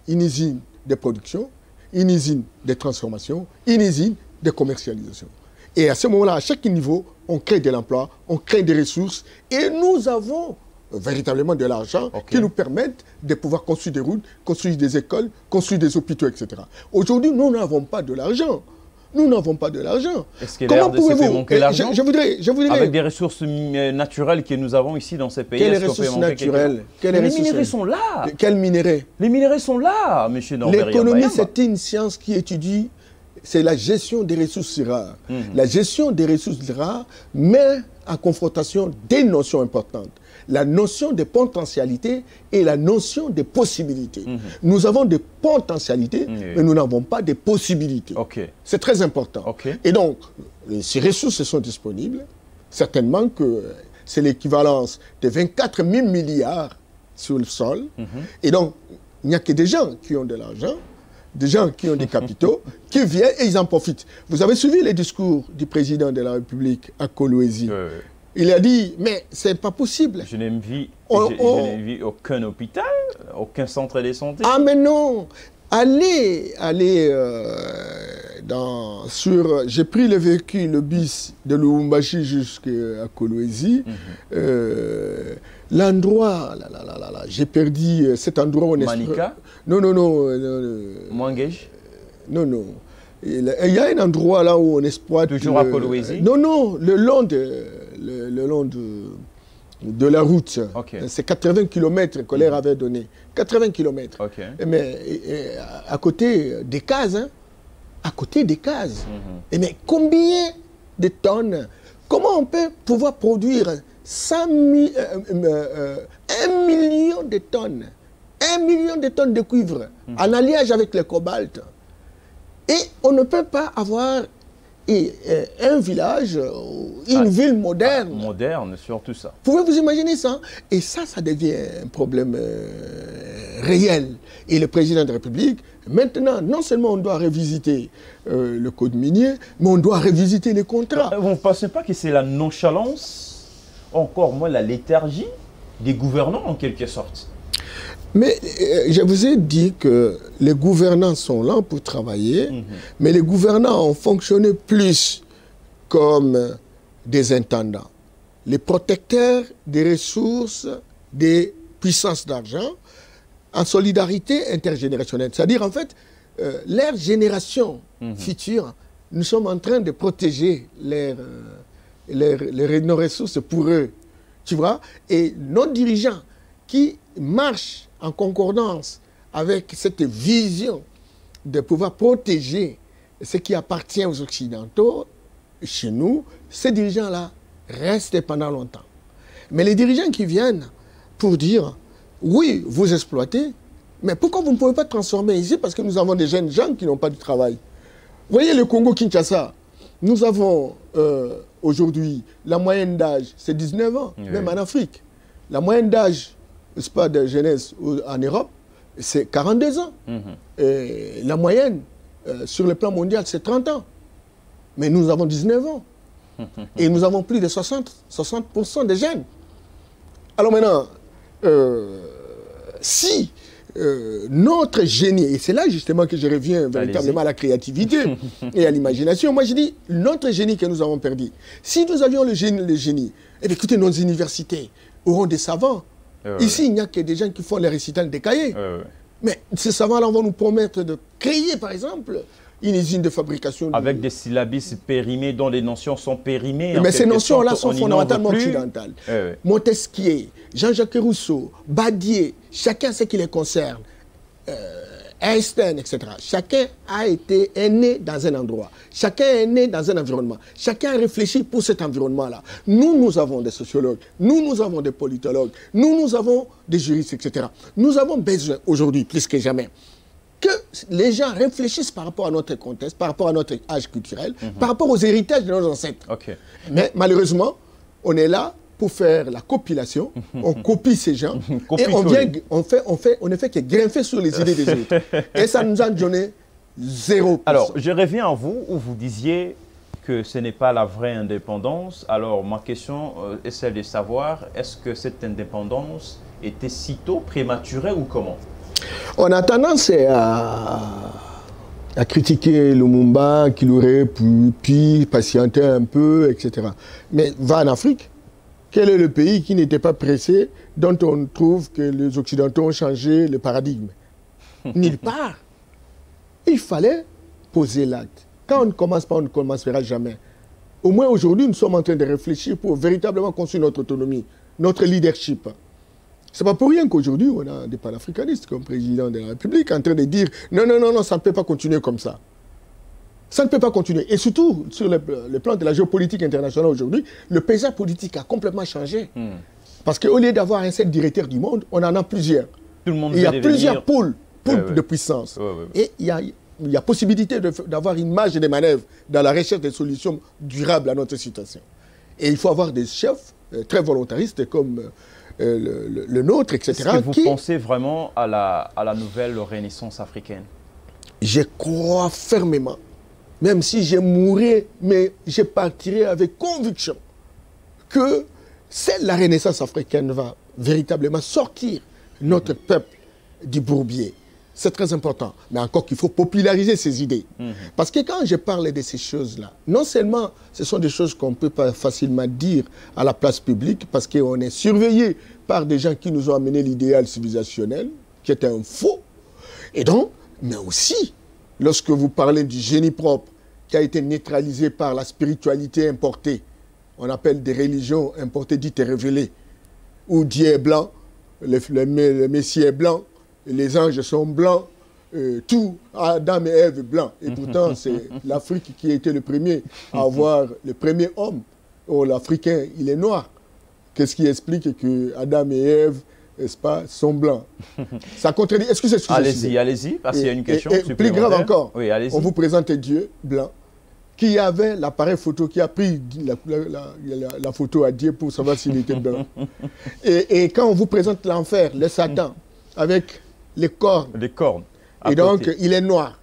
Une usine de production, une usine de transformation, une usine de commercialisation. Et à ce moment-là, à chaque niveau, on crée de l'emploi, on crée des ressources et nous avons véritablement de l'argent qui nous permettent de pouvoir construire des routes, construire des écoles, construire des hôpitaux, etc. Aujourd'hui, nous n'avons pas de l'argent. Nous n'avons pas de l'argent. Est-ce qu'il a fait manquer l'argent je voudrais... Avec des ressources naturelles que nous avons ici dans ces pays. Quelles ressources naturelles? Les minéraux sont là. Quels minéraux? Les minéraux sont là, monsieur Norbert. L'économie, c'est une science qui étudie, c'est la gestion des ressources rares. La gestion des ressources rares met en confrontation des notions importantes. La notion de potentialité et la notion de possibilité. Nous avons des potentialités, mais nous n'avons pas de possibilités. C'est très important. Et donc, ces ressources sont disponibles. Certainement que c'est l'équivalence de 24 000 milliards sur le sol. Et donc, il n'y a que des gens qui ont de l'argent, des gens qui ont des capitaux, qui viennent et ils en profitent. Vous avez suivi les discours du président de la République à Kolwezi. Il a dit, mais c'est pas possible. Je n'ai vu aucun hôpital, aucun centre de santé. Ah mais non, allez J'ai pris le véhicule, le bus de Lubumbashi jusqu'à Kolwezi. L'endroit, j'ai perdu cet endroit où on est... Manika? Non. Mwangej? Non. Il y a un endroit là où on exploite... Toujours à Kolwezi? Non, le long de la route. Okay. C'est 80 km que l'air avait donné. 80 km. Okay. Mais à côté des cases, hein, à côté des cases. Mais combien de tonnes? Comment on peut pouvoir produire 1 million de tonnes? 1 million de tonnes de cuivre en alliage avec le cobalt. Et on ne peut pas avoir un village, une ville moderne. Moderne, surtout ça. Pouvez-vous imaginer ça? Et ça devient un problème réel. Et le président de la République, maintenant, non seulement on doit revisiter le code minier, mais on doit revisiter les contrats. Vous ne pensez pas que c'est la nonchalance, encore moins la léthargie des gouvernants en quelque sorte? Mais je vous ai dit que les gouvernants sont là pour travailler, mais les gouvernants ont fonctionné plus comme des intendants, les protecteurs des ressources, des puissances d'argent, en solidarité intergénérationnelle. C'est-à-dire, en fait, leur génération future, nous sommes en train de protéger nos ressources pour eux. Tu vois? Et nos dirigeants qui marchent en concordance avec cette vision de pouvoir protéger ce qui appartient aux Occidentaux, chez nous, ces dirigeants-là restent pendant longtemps. Mais les dirigeants qui viennent pour dire, oui, vous exploitez, mais pourquoi vous ne pouvez pas transformer ici? Parce que nous avons des jeunes gens qui n'ont pas de travail. Vous voyez le Congo-Kinshasa, nous avons aujourd'hui, la moyenne d'âge, c'est 19 ans, même en Afrique. La moyenne d'âge, n'est-ce pas, de jeunesse en Europe, c'est 42 ans. Et la moyenne, sur le plan mondial, c'est 30 ans. Mais nous avons 19 ans. Et nous avons plus de 60% de jeunes. Alors maintenant, si notre génie, et c'est là justement que je reviens véritablement à la créativité et à l'imagination, moi je dis, notre génie que nous avons perdu, si nous avions le génie, eh bien, écoutez, nos universités auront des savants. Ici, il n'y a que des gens qui font les récitals des cahiers. Mais ces savants-là vont nous promettre de créer, par exemple, une usine de fabrication. Avec des syllabus périmés, dont les notions sont périmées. Mais ces notions-là sont fondamentalement occidentales. Montesquieu, Jean-Jacques Rousseau, Badier, chacun ce qui les concerne. Einstein, etc. Chacun est né dans un endroit. Chacun est né dans un environnement. Chacun a réfléchi pour cet environnement-là. Nous avons des sociologues. Nous avons des politologues. Nous avons des juristes, etc. Nous avons besoin, aujourd'hui, plus que jamais, que les gens réfléchissent par rapport à notre contexte, par rapport à notre âge culturel, par rapport aux héritages de nos ancêtres. Mais malheureusement, on est là pour faire la compilation, on copie ces gens, et on ne fait que grimper sur les idées des autres. Et ça nous a donné 0%. Alors, je reviens à vous, où vous disiez que ce n'est pas la vraie indépendance. Alors, ma question est celle de savoir, est-ce que cette indépendance était sitôt prématurée ou comment? On a tendance à critiquer Lumumba, qu'il aurait pu patienter un peu, etc. Mais va en Afrique. Quel est le pays qui n'était pas pressé, dont on trouve que les Occidentaux ont changé le paradigme? Nulle part. Il fallait poser l'acte. Quand on ne commence pas, on ne commencera jamais. Au moins aujourd'hui, nous sommes en train de réfléchir pour véritablement construire notre autonomie, notre leadership. Ce n'est pas pour rien qu'aujourd'hui, on a des panafricanistes comme président de la République en train de dire non, ça ne peut pas continuer comme ça. Ça ne peut pas continuer. Et surtout, sur le plan de la géopolitique internationale aujourd'hui, le paysage politique a complètement changé. Parce qu'au lieu d'avoir un seul directeur du monde, on en a plusieurs. Tout le monde il y a plusieurs pôles de puissance. Et il y a possibilité d'avoir une marge de manœuvre dans la recherche des solutions durables à notre situation. Et il faut avoir des chefs très volontaristes comme le nôtre, etc. Est-ce que vous pensez vraiment à la nouvelle renaissance africaine? Je crois fermement. Même si je mourrais, mais je partirai avec conviction que la renaissance africaine va véritablement sortir notre peuple du bourbier. c'est très important. Mais encore qu'il faut populariser ces idées. Parce que quand je parle de ces choses-là, non seulement ce sont des choses qu'on ne peut pas facilement dire à la place publique, parce qu'on est surveillé par des gens qui nous ont amené l'idéal civilisationnel, qui est un faux. Et donc, mais aussi, lorsque vous parlez du génie propre, qui a été neutralisé par la spiritualité importée, on appelle des religions importées dites et révélées, où Dieu est blanc, le Messie est blanc, les anges sont blancs, tout, Adam et Ève blancs. Et pourtant, c'est l'Afrique qui a été le premier à avoir le premier homme. Oh, l'Africain, il est noir. Qu'est-ce qui explique que Adam et Ève, n'est-ce pas, sont blancs? Ça contredit. Est-ce que c'est ce que allez-y, allez-y, parce qu'il y a une question et plus grave encore, oui, on vous présente Dieu blanc, qui avait l'appareil photo, qui a pris la photo à Dieu pour savoir s'il était blanc. Et quand on vous présente l'enfer, le Satan, avec les cornes. Les cornes. Et donc, il est noir.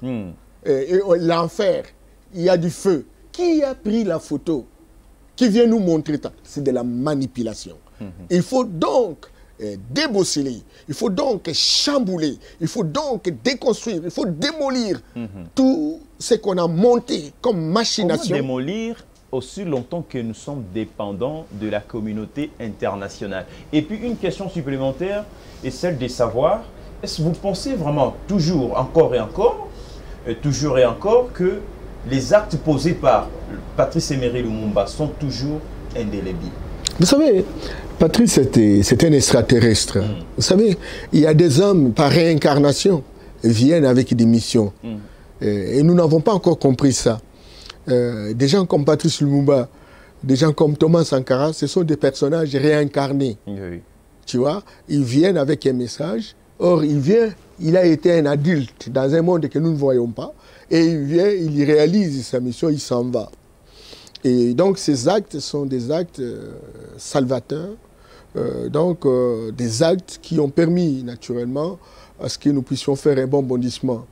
Et l'enfer, il y a du feu. Qui a pris la photo? Qui vient nous montrer ça? C'est de la manipulation. Il faut donc débosseler, il faut donc chambouler, il faut donc déconstruire, il faut démolir tout ce qu'on a monté comme machination. Comment démolir aussi longtemps que nous sommes dépendants de la communauté internationale? Et puis une question supplémentaire est celle de savoir, est-ce que vous pensez vraiment toujours, encore et encore, que les actes posés par Patrice Emery Lumumba sont toujours indélébiles? Vous savez, Patrice, c'était un extraterrestre. Vous savez, il y a des hommes par réincarnation viennent avec des missions. Et nous n'avons pas encore compris ça. Des gens comme Patrice Lumumba, des gens comme Thomas Sankara, ce sont des personnages réincarnés. Oui. Tu vois, ils viennent avec un message. Or, il a été un adulte dans un monde que nous ne voyons pas. Et il vient, il réalise sa mission, il s'en va. Et donc, ces actes sont des actes salvateurs, des actes qui ont permis, naturellement, à ce que nous puissions faire un bon bondissement.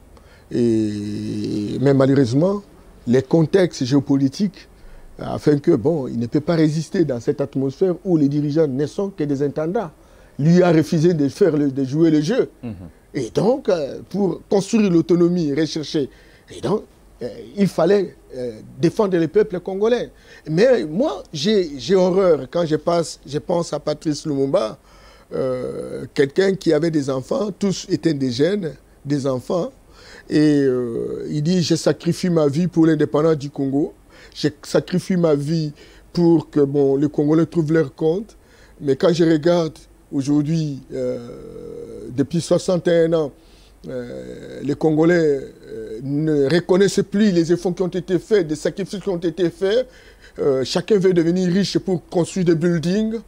Mais malheureusement, les contextes géopolitiques, afin que, bon, il ne peut pas résister dans cette atmosphère où les dirigeants ne sont que des intendants. Lui a refusé de jouer le jeu. Et donc, pour construire l'autonomie recherchée, et donc, il fallait défendre le peuple congolais. Mais moi, j'ai horreur quand je pense à Patrice Lumumba, quelqu'un qui avait des enfants, tous étaient des jeunes, des enfants, et il dit « Je sacrifie ma vie pour l'indépendance du Congo, je sacrifie ma vie pour que les Congolais trouvent leur compte. » Mais quand je regarde aujourd'hui, depuis 61 ans, les Congolais ne reconnaissent plus les efforts qui ont été faits, des sacrifices qui ont été faits. Chacun veut devenir riche pour construire des buildings.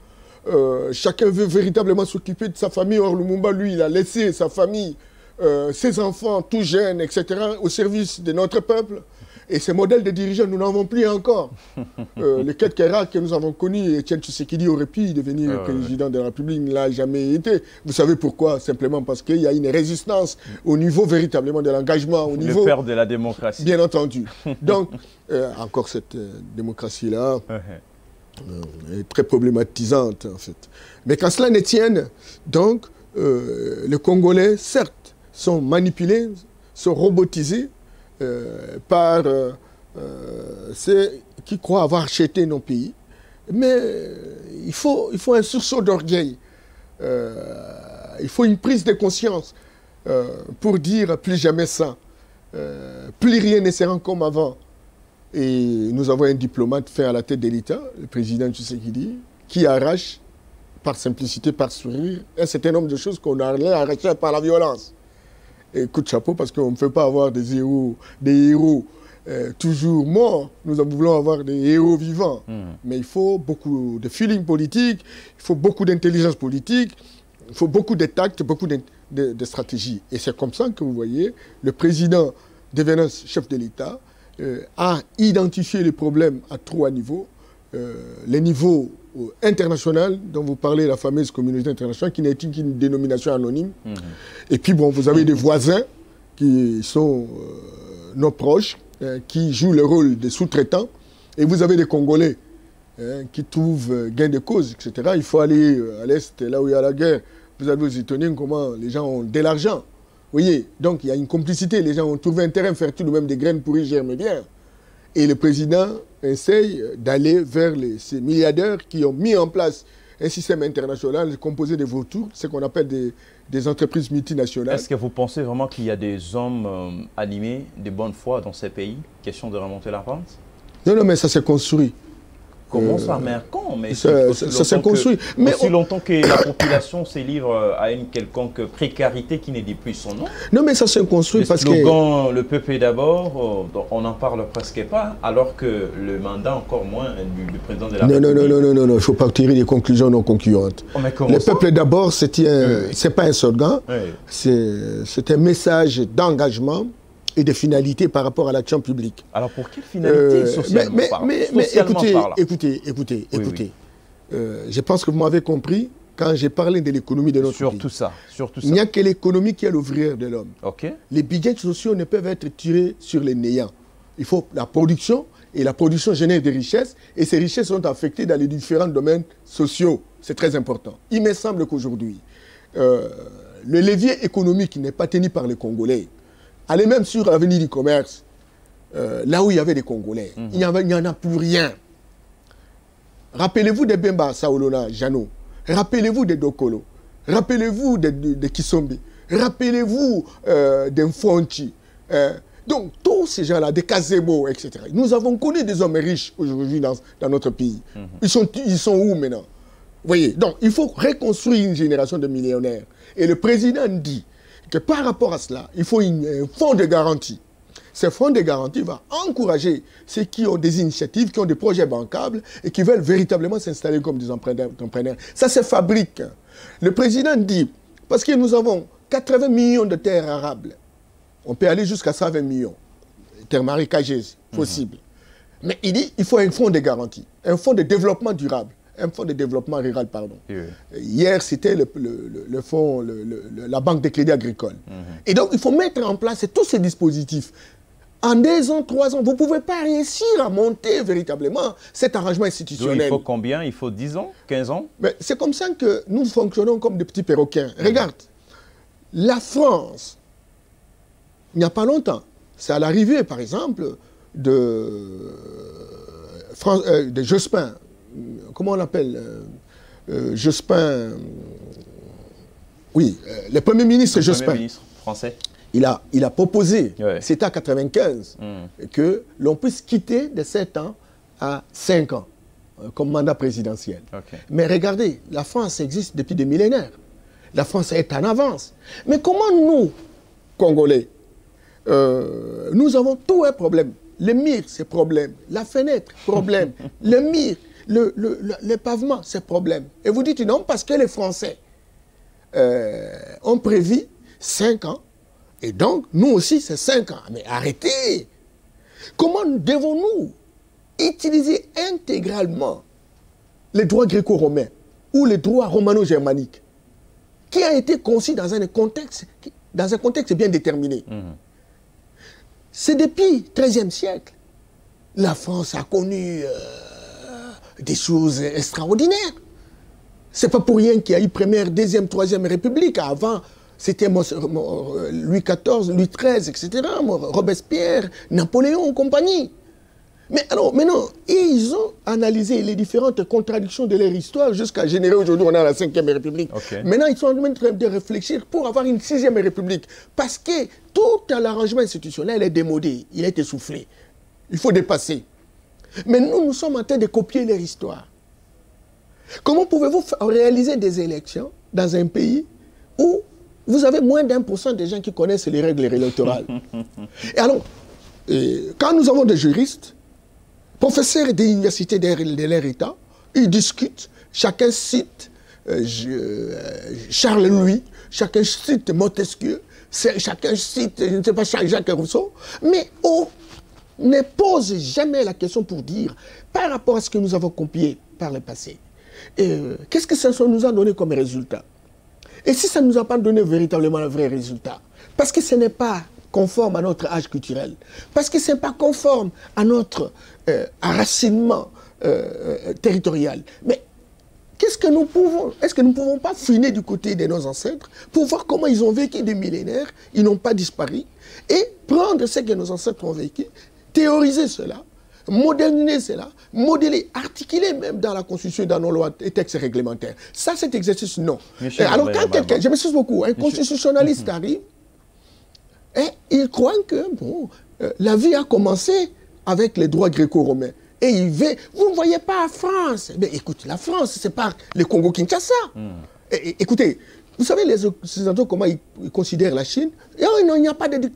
Chacun veut véritablement s'occuper de sa famille. Or, Lumumba, lui, il a laissé sa famille, ses enfants, tout jeunes, etc., au service de notre peuple. Et ces modèles de dirigeants, nous n'en avons plus encore. Les quelques rares que nous avons connus, Etienne Tshisekedi aurait pu devenir président de la République, il ne l'a jamais été. Vous savez pourquoi? Simplement parce qu'il y a une résistance au niveau véritablement de l'engagement. Le père de la démocratie. Bien entendu. Donc, encore cette démocratie-là est très problématisante, en fait. Mais quand cela ne tienne, donc, les Congolais, certes, sont manipulés, sont robotisés, par ceux qui croient avoir acheté nos pays. Mais il faut un sursaut d'orgueil. Il faut une prise de conscience pour dire plus jamais ça. Plus rien ne sera comme avant. Et nous avons un diplomate fait à la tête de l'État, le président Tshisekedi, qui arrache, par simplicité, par sourire, un certain nombre de choses qu'on a arrachées par la violence. Et coup de chapeau, parce qu'on ne peut pas avoir des héros toujours morts. Nous voulons avoir des héros vivants. Mais il faut beaucoup de feeling politique, il faut beaucoup d'intelligence politique, il faut beaucoup de tact, beaucoup de stratégie. Et c'est comme ça que vous voyez, le président devenant chef de l'État a identifié les problèmes à trois niveaux. Les niveaux international, dont vous parlez, la fameuse communauté internationale, qui n'est qu'une dénomination anonyme. Et puis, bon, vous avez des voisins qui sont nos proches, qui jouent le rôle de sous-traitants. Et vous avez des Congolais qui trouvent gain de cause, etc. Il faut aller à l'Est, là où il y a la guerre. Vous allez vous étonner comment les gens ont de l'argent. voyez, donc il y a une complicité. Les gens ont trouvé un terrain fertile, ou même des graines pourries germent bien. Et le président essaye d'aller vers ces milliardaires qui ont mis en place un système international composé de vautours, ce qu'on appelle des entreprises multinationales. Est-ce que vous pensez vraiment qu'il y a des hommes animés de bonne foi dans ces pays? Question de remonter la pente? Non, non, mais ça s'est construit. Comment ça, mais quand? Mais ça s'est construit. Mais aussi longtemps que la population se livre à une quelconque précarité qui n'est plus son nom. Non, mais ça s'est construit parce que... Le slogan « Le peuple est d'abord », on n'en parle presque pas, alors que le mandat, encore moins, du président de la République... Non, il ne faut pas tirer des conclusions non concluantes. Oh, le peuple est d'abord, c'est pas un slogan, c'est un message d'engagement et de finalité par rapport à l'action publique. Alors pour quelle finalité socialement parlant? Mais écoutez. Oui. Je pense que vous m'avez compris quand j'ai parlé de l'économie de notre pays. Sur tout ça. Il n'y a que l'économie qui est l'ouvrière de l'homme. Okay. Les budgets sociaux ne peuvent être tirés sur les néants. Il faut la production, et la production génère des richesses, et ces richesses sont affectées dans les différents domaines sociaux. C'est très important. Il me semble qu'aujourd'hui, le levier économique n'est pas tenu par les Congolais. Allez même sur l'avenue du commerce, là où il y avait des Congolais, il n'y en a plus rien. Rappelez-vous de Bemba Saolona Jano, rappelez-vous de Dokolo, rappelez-vous de Kisombi, rappelez-vous d'Infonchi. Donc tous ces gens-là, des Kazebo, etc. Nous avons connu des hommes riches aujourd'hui dans notre pays. Ils sont où maintenant? Vous voyez, donc il faut reconstruire une génération de millionnaires. Et le président dit que par rapport à cela, il faut un fonds de garantie. Ce fonds de garantie va encourager ceux qui ont des initiatives, qui ont des projets bancables et qui veulent véritablement s'installer comme des entrepreneurs. Ça se fabrique. Le président dit, parce que nous avons 80 millions de terres arables, on peut aller jusqu'à 120 millions, terres marécageuses, possible. Mais il dit, il faut un fonds de garantie, un fonds de développement durable. Un fonds de développement rural, pardon. Hier, c'était le fonds, la banque de crédit agricole. Et donc, il faut mettre en place tous ces dispositifs. En 2 ans, 3 ans, vous ne pouvez pas réussir à monter véritablement cet arrangement institutionnel. Donc, il faut combien? Il faut 10 ans? 15 ans? C'est comme ça que nous fonctionnons comme des petits perroquets. Regarde, la France, il n'y a pas longtemps, c'est à l'arrivée, par exemple, de Jospin. Comment on l'appelle Jospin. Oui, le Premier ministre Jospin. Premier ministre français. Il a proposé, c'était en 1995, que l'on puisse quitter de 7 ans à 5 ans comme mandat présidentiel. Mais regardez, la France existe depuis des millénaires. La France est en avance. Mais comment nous, Congolais, nous avons tout un problème. Le mur, c'est problème. La fenêtre, problème. Le mur. Le pavement, c'est problème. Et vous dites non, parce que les Français ont prévu 5 ans, et donc nous aussi c'est 5 ans. Mais arrêtez! Comment devons-nous utiliser intégralement les droits gréco-romains ou les droits romano-germaniques qui a été conçu dans un contexte bien déterminé? C'est depuis le XIIIe siècle. La France a connu des choses extraordinaires. C'est pas pour rien qu'il y a eu première, deuxième, troisième République. Avant, c'était Louis XIV, Louis XIII, etc. Robespierre, Napoléon, compagnie. Mais alors, maintenant, ils ont analysé les différentes contradictions de leur histoire jusqu'à générer aujourd'hui, on a la 5e République. Maintenant, ils sont en train de réfléchir pour avoir une 6e République. Parce que tout l'arrangement institutionnel est démodé, il est essoufflé. Il faut dépasser. Mais nous sommes en train de copier leur histoire. Comment pouvez-vous réaliser des élections dans un pays où vous avez moins d'1% des gens qui connaissent les règles électorales? Et alors, quand nous avons des juristes, professeurs des universités de leur État, ils discutent, chacun cite Charles Louis, chacun cite Montesquieu, chacun cite, je ne sais pas, Jacques Rousseau, mais ne pose jamais la question pour dire, par rapport à ce que nous avons copié par le passé, qu'est-ce que ça nous a donné comme résultat? Et si ça ne nous a pas donné véritablement le vrai résultat? Parce que ce n'est pas conforme à notre âge culturel, parce que ce n'est pas conforme à notre enracinement territorial. Mais est-ce que nous ne pouvons pas fouiner du côté de nos ancêtres pour voir comment ils ont vécu des millénaires, ils n'ont pas disparu, et prendre ce que nos ancêtres ont vécu, théoriser cela, moderniser cela, modeler, articuler même dans la Constitution, dans nos lois et textes réglementaires. Ça, cet exercice, non. Alors quand quelqu'un, je m'excuse beaucoup, un constitutionnaliste arrive, et il croit que bon, la vie a commencé avec les droits gréco-romains. Et il veut, vous ne voyez pas la France. Mais écoute, la France, c'est pas le Congo-Kinshasa. Écoutez, vous savez les Occidentaux, comment ils considèrent la Chine? Il n'y a pas de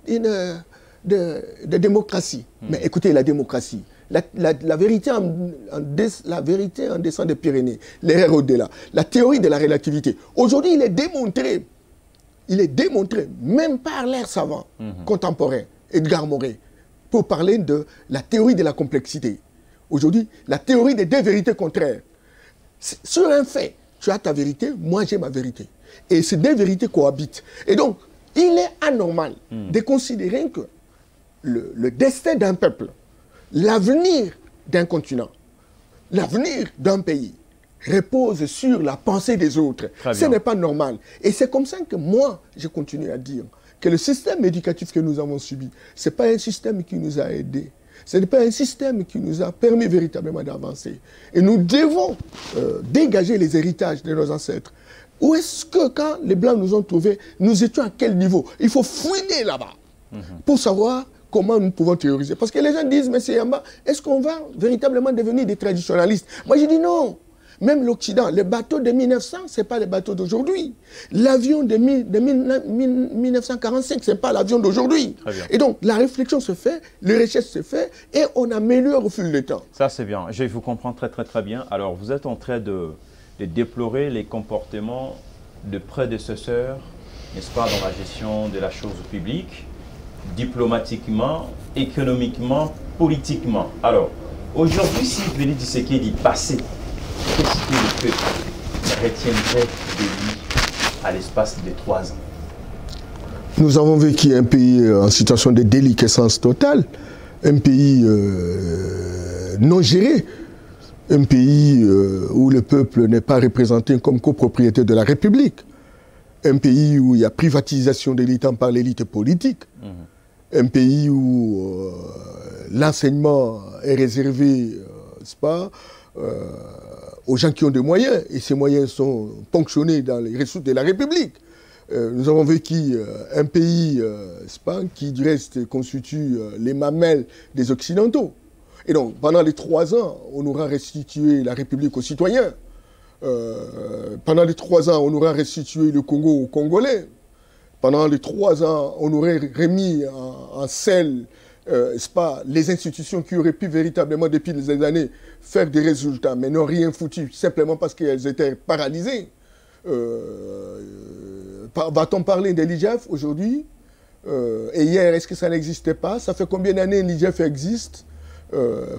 démocratie. Mais écoutez, la démocratie, la vérité en descend des Pyrénées, l'erreur au-delà, la théorie de la relativité. Aujourd'hui, il est démontré, même par l'ère savant contemporain, Edgar Morin, pour parler de la théorie de la complexité. Aujourd'hui, la théorie des deux vérités contraires. Sur un fait, tu as ta vérité, moi j'ai ma vérité. Et ces deux vérités cohabitent. Et donc, il est anormal de considérer que le destin d'un peuple, l'avenir d'un continent, l'avenir d'un pays, repose sur la pensée des autres. Ce n'est pas normal. Et c'est comme ça que moi, je continue à dire que le système éducatif que nous avons subi, ce n'est pas un système qui nous a aidés. Ce n'est pas un système qui nous a permis véritablement d'avancer. Et nous devons dégager les héritages de nos ancêtres. Où est-ce que, quand les Blancs nous ont trouvés, nous étions à quel niveau? Il faut fouiner là-bas pour savoir comment nous pouvons théoriser. Parce que les gens disent, mais c'est Yamba, est-ce qu'on va véritablement devenir des traditionalistes? Moi, je dis non. Même l'Occident, les bateaux de 1900, ce n'est pas les bateaux d'aujourd'hui. L'avion de 1945, ce n'est pas l'avion d'aujourd'hui. Et donc, la réflexion se fait, les recherches se fait, et on améliore au fil du temps. Ça, c'est bien. Je vous comprends très bien. Alors, vous êtes en train de déplorer les comportements de prédécesseurs, n'est-ce pas, dans la gestion de la chose publique, diplomatiquement, économiquement, politiquement. Alors, aujourd'hui, si Félix Tshisekedi passait, qu'est-ce que le peuple retiendrait de lui à l'espace de 3 ans? Nous avons vécu un pays en situation de déliquescence totale, un pays non géré, un pays où le peuple n'est pas représenté comme copropriété de la République, un pays où il y a privatisation de l'État par l'élite politique, un pays où l'enseignement est réservé, n'est-ce pas, aux gens qui ont des moyens, et ces moyens sont ponctionnés dans les ressources de la République. Nous avons vécu un pays qui, du reste, constitue les mamelles des Occidentaux. Et donc, pendant les 3 ans, on aura restitué la République aux citoyens. Pendant les 3 ans, on aura restitué le Congo aux Congolais. Pendant les 3 ans, on aurait remis en selle les institutions qui auraient pu véritablement, depuis des années, faire des résultats, mais n'ont rien foutu, simplement parce qu'elles étaient paralysées. Va-t-on parler de l'IGF aujourd'hui? Et hier, est-ce que ça n'existait pas? Ça fait combien d'années l'IGF existe?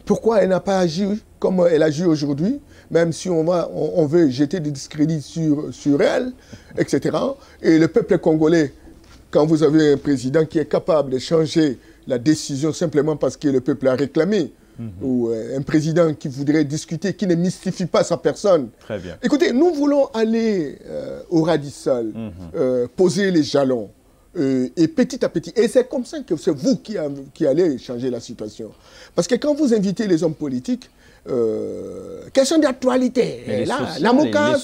Pourquoi elle n'a pas agi comme elle agit aujourd'hui, même si on veut jeter des discrédits sur elle, etc. Et le peuple congolais, quand vous avez un président qui est capable de changer la décision simplement parce que le peuple a réclamé, ou un président qui voudrait discuter, qui ne mystifie pas sa personne. Très bien. Écoutez, nous voulons aller au radical, poser les jalons, et petit à petit. Et c'est comme ça que c'est vous qui allez changer la situation. Parce que quand vous invitez les hommes politiques, question d'actualité, la Mouka,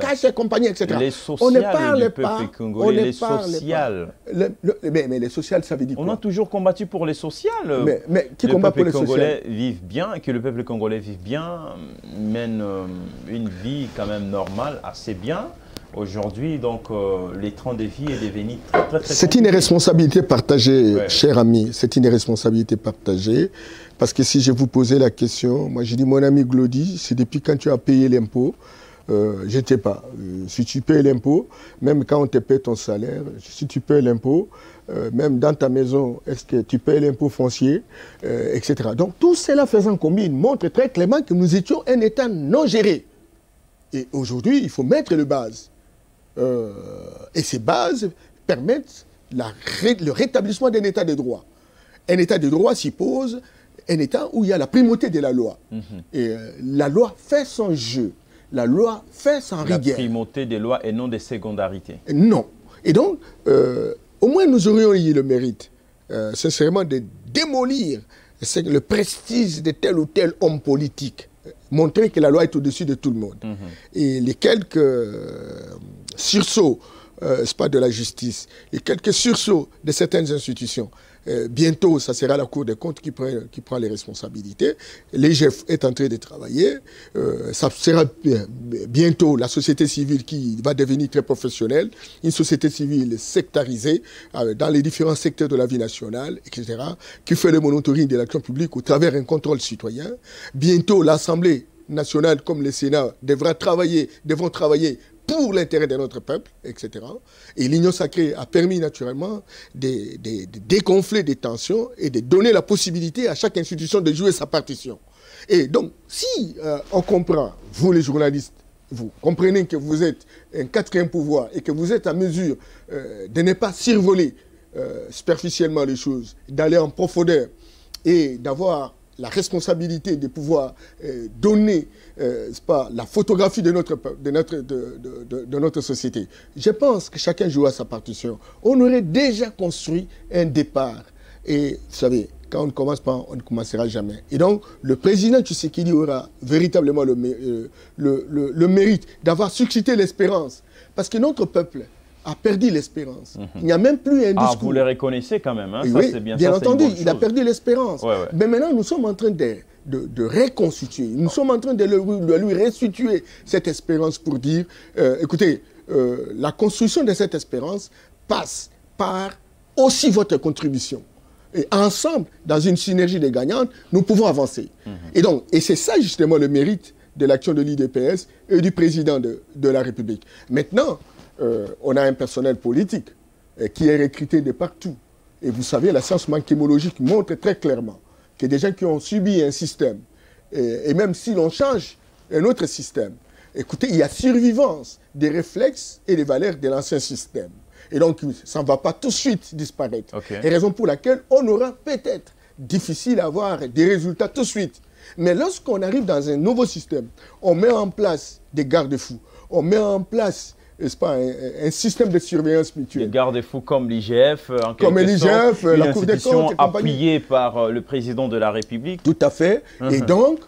Cache et compagnie, etc. Les sociales, on ne parle pas. Congolais, les sociales. Mais les sociales, ça veut dire quoi? On a toujours combattu pour les sociales. Mais qui combat pour les sociales? Que le peuple congolais vive bien, mène une vie quand même normale, assez bien. Aujourd'hui, donc, les trains de vie est devenu très C'est une responsabilité partagée, cher ami. C'est une responsabilité partagée. Parce que si je vous posais la question, moi je dis, mon ami Glody, c'est depuis quand tu as payé l'impôt, je ne sais pas. Si tu payes l'impôt, même quand on te paie ton salaire, si tu payes l'impôt, même dans ta maison, est-ce que tu payes l'impôt foncier, etc. Donc tout cela faisant combine montre très clairement que nous étions un État non géré. Et aujourd'hui, il faut mettre les bases. Et ces bases permettent le rétablissement d'un État de droit. Un État de droit suppose un État où il y a la primauté de la loi. Et la loi fait son jeu. la loi fait sans rigueur. La primauté des lois et non des secondarités. Non. Et donc, au moins nous aurions eu le mérite, sincèrement, de démolir le prestige de tel ou tel homme politique. Montrer que la loi est au-dessus de tout le monde. Et les quelques sursauts, c'est pas de la justice, les quelques sursauts de certaines institutions, bientôt, ça sera la Cour des comptes qui prend les responsabilités. L'IGF est en train de travailler. Ça sera bientôt la société civile qui va devenir très professionnelle, une société civile sectarisée dans les différents secteurs de la vie nationale, etc., qui fait le monitoring de l'action publique au travers d'un contrôle citoyen. Bientôt, l'Assemblée nationale comme le Sénat devront travailler pour l'intérêt de notre peuple, etc. Et l'Union sacrée a permis naturellement de dégonfler des tensions et de donner la possibilité à chaque institution de jouer sa partition. Et donc, si on comprend, vous les journalistes, vous comprenez que vous êtes un quatrième pouvoir et que vous êtes en mesure de ne pas survoler superficiellement les choses, d'aller en profondeur et d'avoir la responsabilité de pouvoir donner la photographie de notre société. Je pense que chacun joue à sa partition. On aurait déjà construit un départ. Et vous savez, quand on ne commence pas, on ne commencera jamais. Et donc, le président Tshisekedi aura véritablement le mérite d'avoir suscité l'espérance. Parce que notre peuple a perdu l'espérance. Il n'y a même plus un discours. Ah, vous le reconnaissez quand même, hein? Oui, ça, bien entendu, il a perdu l'espérance. Ouais. Mais maintenant, nous sommes en train de reconstituer, nous sommes en train de lui restituer cette espérance pour dire, écoutez, la construction de cette espérance passe par aussi votre contribution. Et ensemble, dans une synergie des gagnantes, nous pouvons avancer. Et c'est ça justement le mérite de l'action de l'IDPS et du président de la République. Maintenant, on a un personnel politique qui est recruté de partout. Et vous savez, la science manchémologique montre très clairement que des gens qui ont subi un système, et même si l'on change un autre système, écoutez, il y a survivance des réflexes et des valeurs de l'ancien système. Et donc, ça ne va pas tout de suite disparaître. Et raison pour laquelle on aura peut-être difficile à avoir des résultats tout de suite. Mais lorsqu'on arrive dans un nouveau système, on met en place des garde-fous, on met en place un système de surveillance mutuelle. Des garde-fous comme l'IGF, en comme l'IGF, la Cour des comptes, appuyée par le président de la République. Tout à fait. Et donc,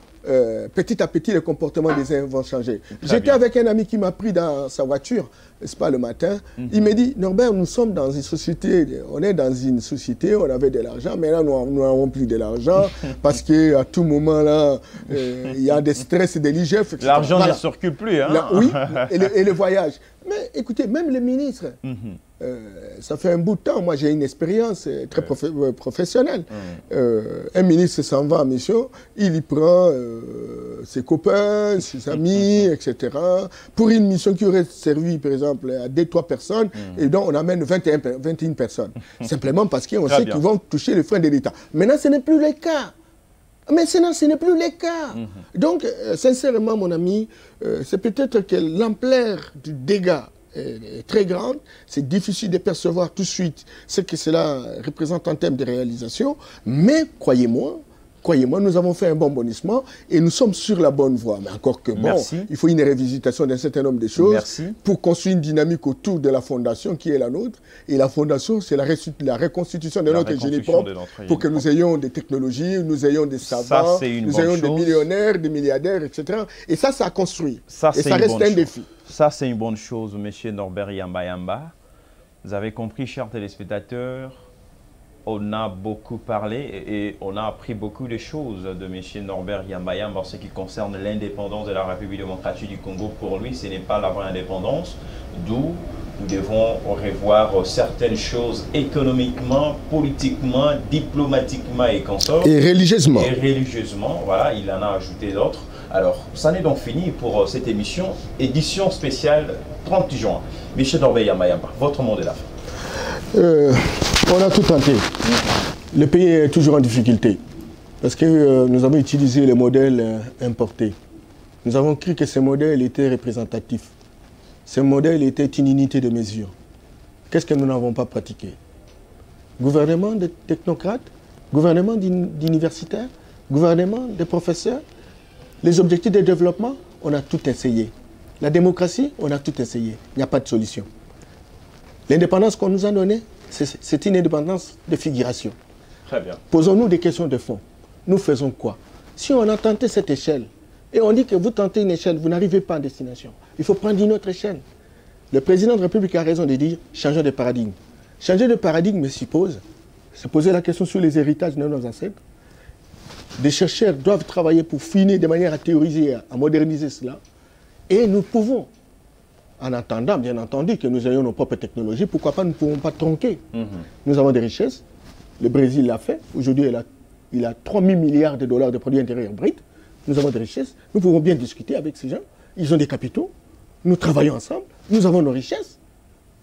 petit à petit, les comportements des uns vont changer. J'étais avec un ami qui m'a pris dans sa voiture, le matin. Il me dit, Norbert, nous sommes dans une société, on est dans une société, on avait de l'argent, mais là, nous n'avons plus de l'argent parce qu'à tout moment, là, il y a des stress de l'IGF, etc. L'argent ne circule plus, hein? Oui, et le voyage. Mais écoutez, même les ministres, ça fait un bout de temps, moi j'ai une expérience très professionnelle. Un ministre s'en va en mission, il y prend ses copains, ses amis, etc. Pour une mission qui aurait servi, par exemple, à 2-3 personnes, et donc on amène 21 personnes. Simplement parce qu'on sait qu'ils vont toucher les freins de l'État. Maintenant, ce n'est plus le cas. Mais ce n'est plus le cas. Donc, sincèrement, mon ami, c'est peut-être que l'ampleur du dégât est très grande. C'est difficile de percevoir tout de suite ce que cela représente en termes de réalisation. Mais croyez-moi, nous avons fait un bon bondissement et nous sommes sur la bonne voie. Mais encore que bon, il faut une révisitation d'un certain nombre de choses pour construire une dynamique autour de la fondation qui est la nôtre. Et la fondation, c'est la reconstitution de notre génie propre pour que nous ayons des technologies, nous ayons des savants, nous ayons des millionnaires, des milliardaires, etc. Et ça a construit. Et ça reste un défi. Ça, c'est une bonne chose, M. Norbert Yamba. Vous avez compris, chers téléspectateurs, on a beaucoup parlé et on a appris beaucoup de choses de M. Norbert Yamba en ce qui concerne l'indépendance de la République démocratique du Congo. Pour lui, ce n'est pas la vraie indépendance, d'où nous devons revoir certaines choses économiquement, politiquement, diplomatiquement et consorts. Et religieusement. Et religieusement, voilà, il en a ajouté d'autres. Alors, ça n'est donc fini pour cette émission spéciale 30 juin. M. Norbert Yamba, votre mot de la fin. On a tout tenté. Le pays est toujours en difficulté parce que nous avons utilisé les modèles importés. Nous avons cru que ces modèles étaient représentatifs. Ces modèles étaient une unité de mesure. Qu'est-ce que nous n'avons pas pratiqué? Gouvernement de technocrates, gouvernement d'universitaires, gouvernement de professeurs. Les objectifs de développement, on a tout essayé. La démocratie, on a tout essayé. Il n'y a pas de solution. L'indépendance qu'on nous a donnée, c'est une indépendance de figuration. Très bien. Posons-nous des questions de fond. Nous faisons quoi? Si on a tenté cette échelle, et on dit que vous tentez une échelle, vous n'arrivez pas en destination. Il faut prendre une autre échelle. Le président de la République a raison de dire changeons de paradigme. Changer de paradigme suppose se poser la question sur les héritages de nos ancêtres. Des chercheurs doivent travailler pour finir de manière à théoriser, à moderniser cela. Et nous pouvons, en attendant bien entendu que nous ayons nos propres technologies, pourquoi pas nous ne pouvons pas tronquer. Nous avons des richesses. Le Brésil l'a fait. Aujourd'hui, il a 3 000 milliards de dollars de produits intérieurs bruts. Nous avons des richesses. Nous pouvons bien discuter avec ces gens. Ils ont des capitaux. Nous travaillons ensemble. Nous avons nos richesses,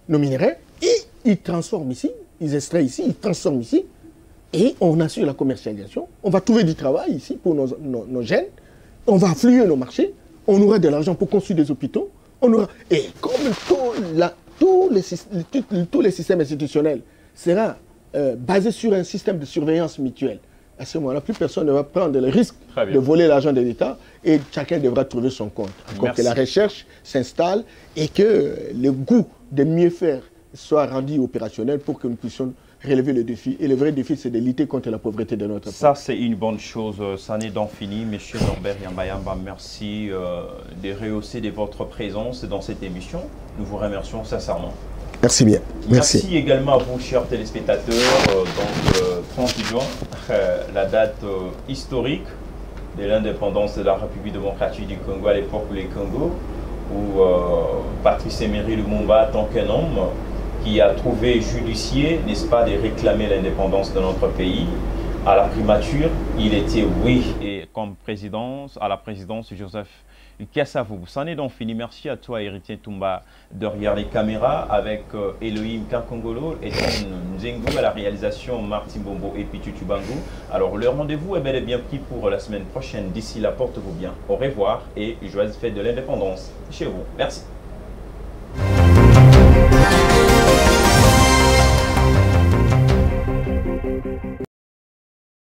nos minerais. Et ils transforment ici. Ils extraient ici. Ils transforment ici. Et on assure la commercialisation. On va trouver du travail ici pour nos jeunes. On va affluer nos marchés. On aura de l'argent pour construire des hôpitaux. On aura... Et comme tous les systèmes institutionnels seront basés sur un système de surveillance mutuelle, à ce moment-là, plus personne ne va prendre le risque de voler l'argent de l'État et chacun devra trouver son compte. Encore que la recherche s'installe et que le goût de mieux faire soit rendu opérationnel pour que nous puissions relever le défi. Et le vrai défi, c'est de lutter contre la pauvreté de notre pays. Ça, c'est une bonne chose. Ça n'est donc fini. Monsieur Norbert Yamba, merci de rehausser de votre présence dans cette émission. Nous vous remercions sincèrement. Merci bien. Merci également à vous, chers téléspectateurs. Donc, 30 juin, la date historique de l'indépendance de la République démocratique du Congo, à l'époque où les Congo, où Patrice Emery Lumumba, tant qu'un homme, qui a trouvé judiciaire, n'est-ce pas, de réclamer l'indépendance de notre pays. À la primature, il était oui. Et comme présidence, à la présidence, Joseph Kasavubu. Ça n'est donc fini. Merci à toi, Héritier Toumba, derrière les caméras, avec Elohim Kankongolo et Nzengo à la réalisation, Martin Bombo et Pichu Tubango. Alors, le rendez-vous est bel et bien pris pour la semaine prochaine. D'ici là, portez-vous bien. Au revoir et joyeuse fête de l'indépendance chez vous. Merci.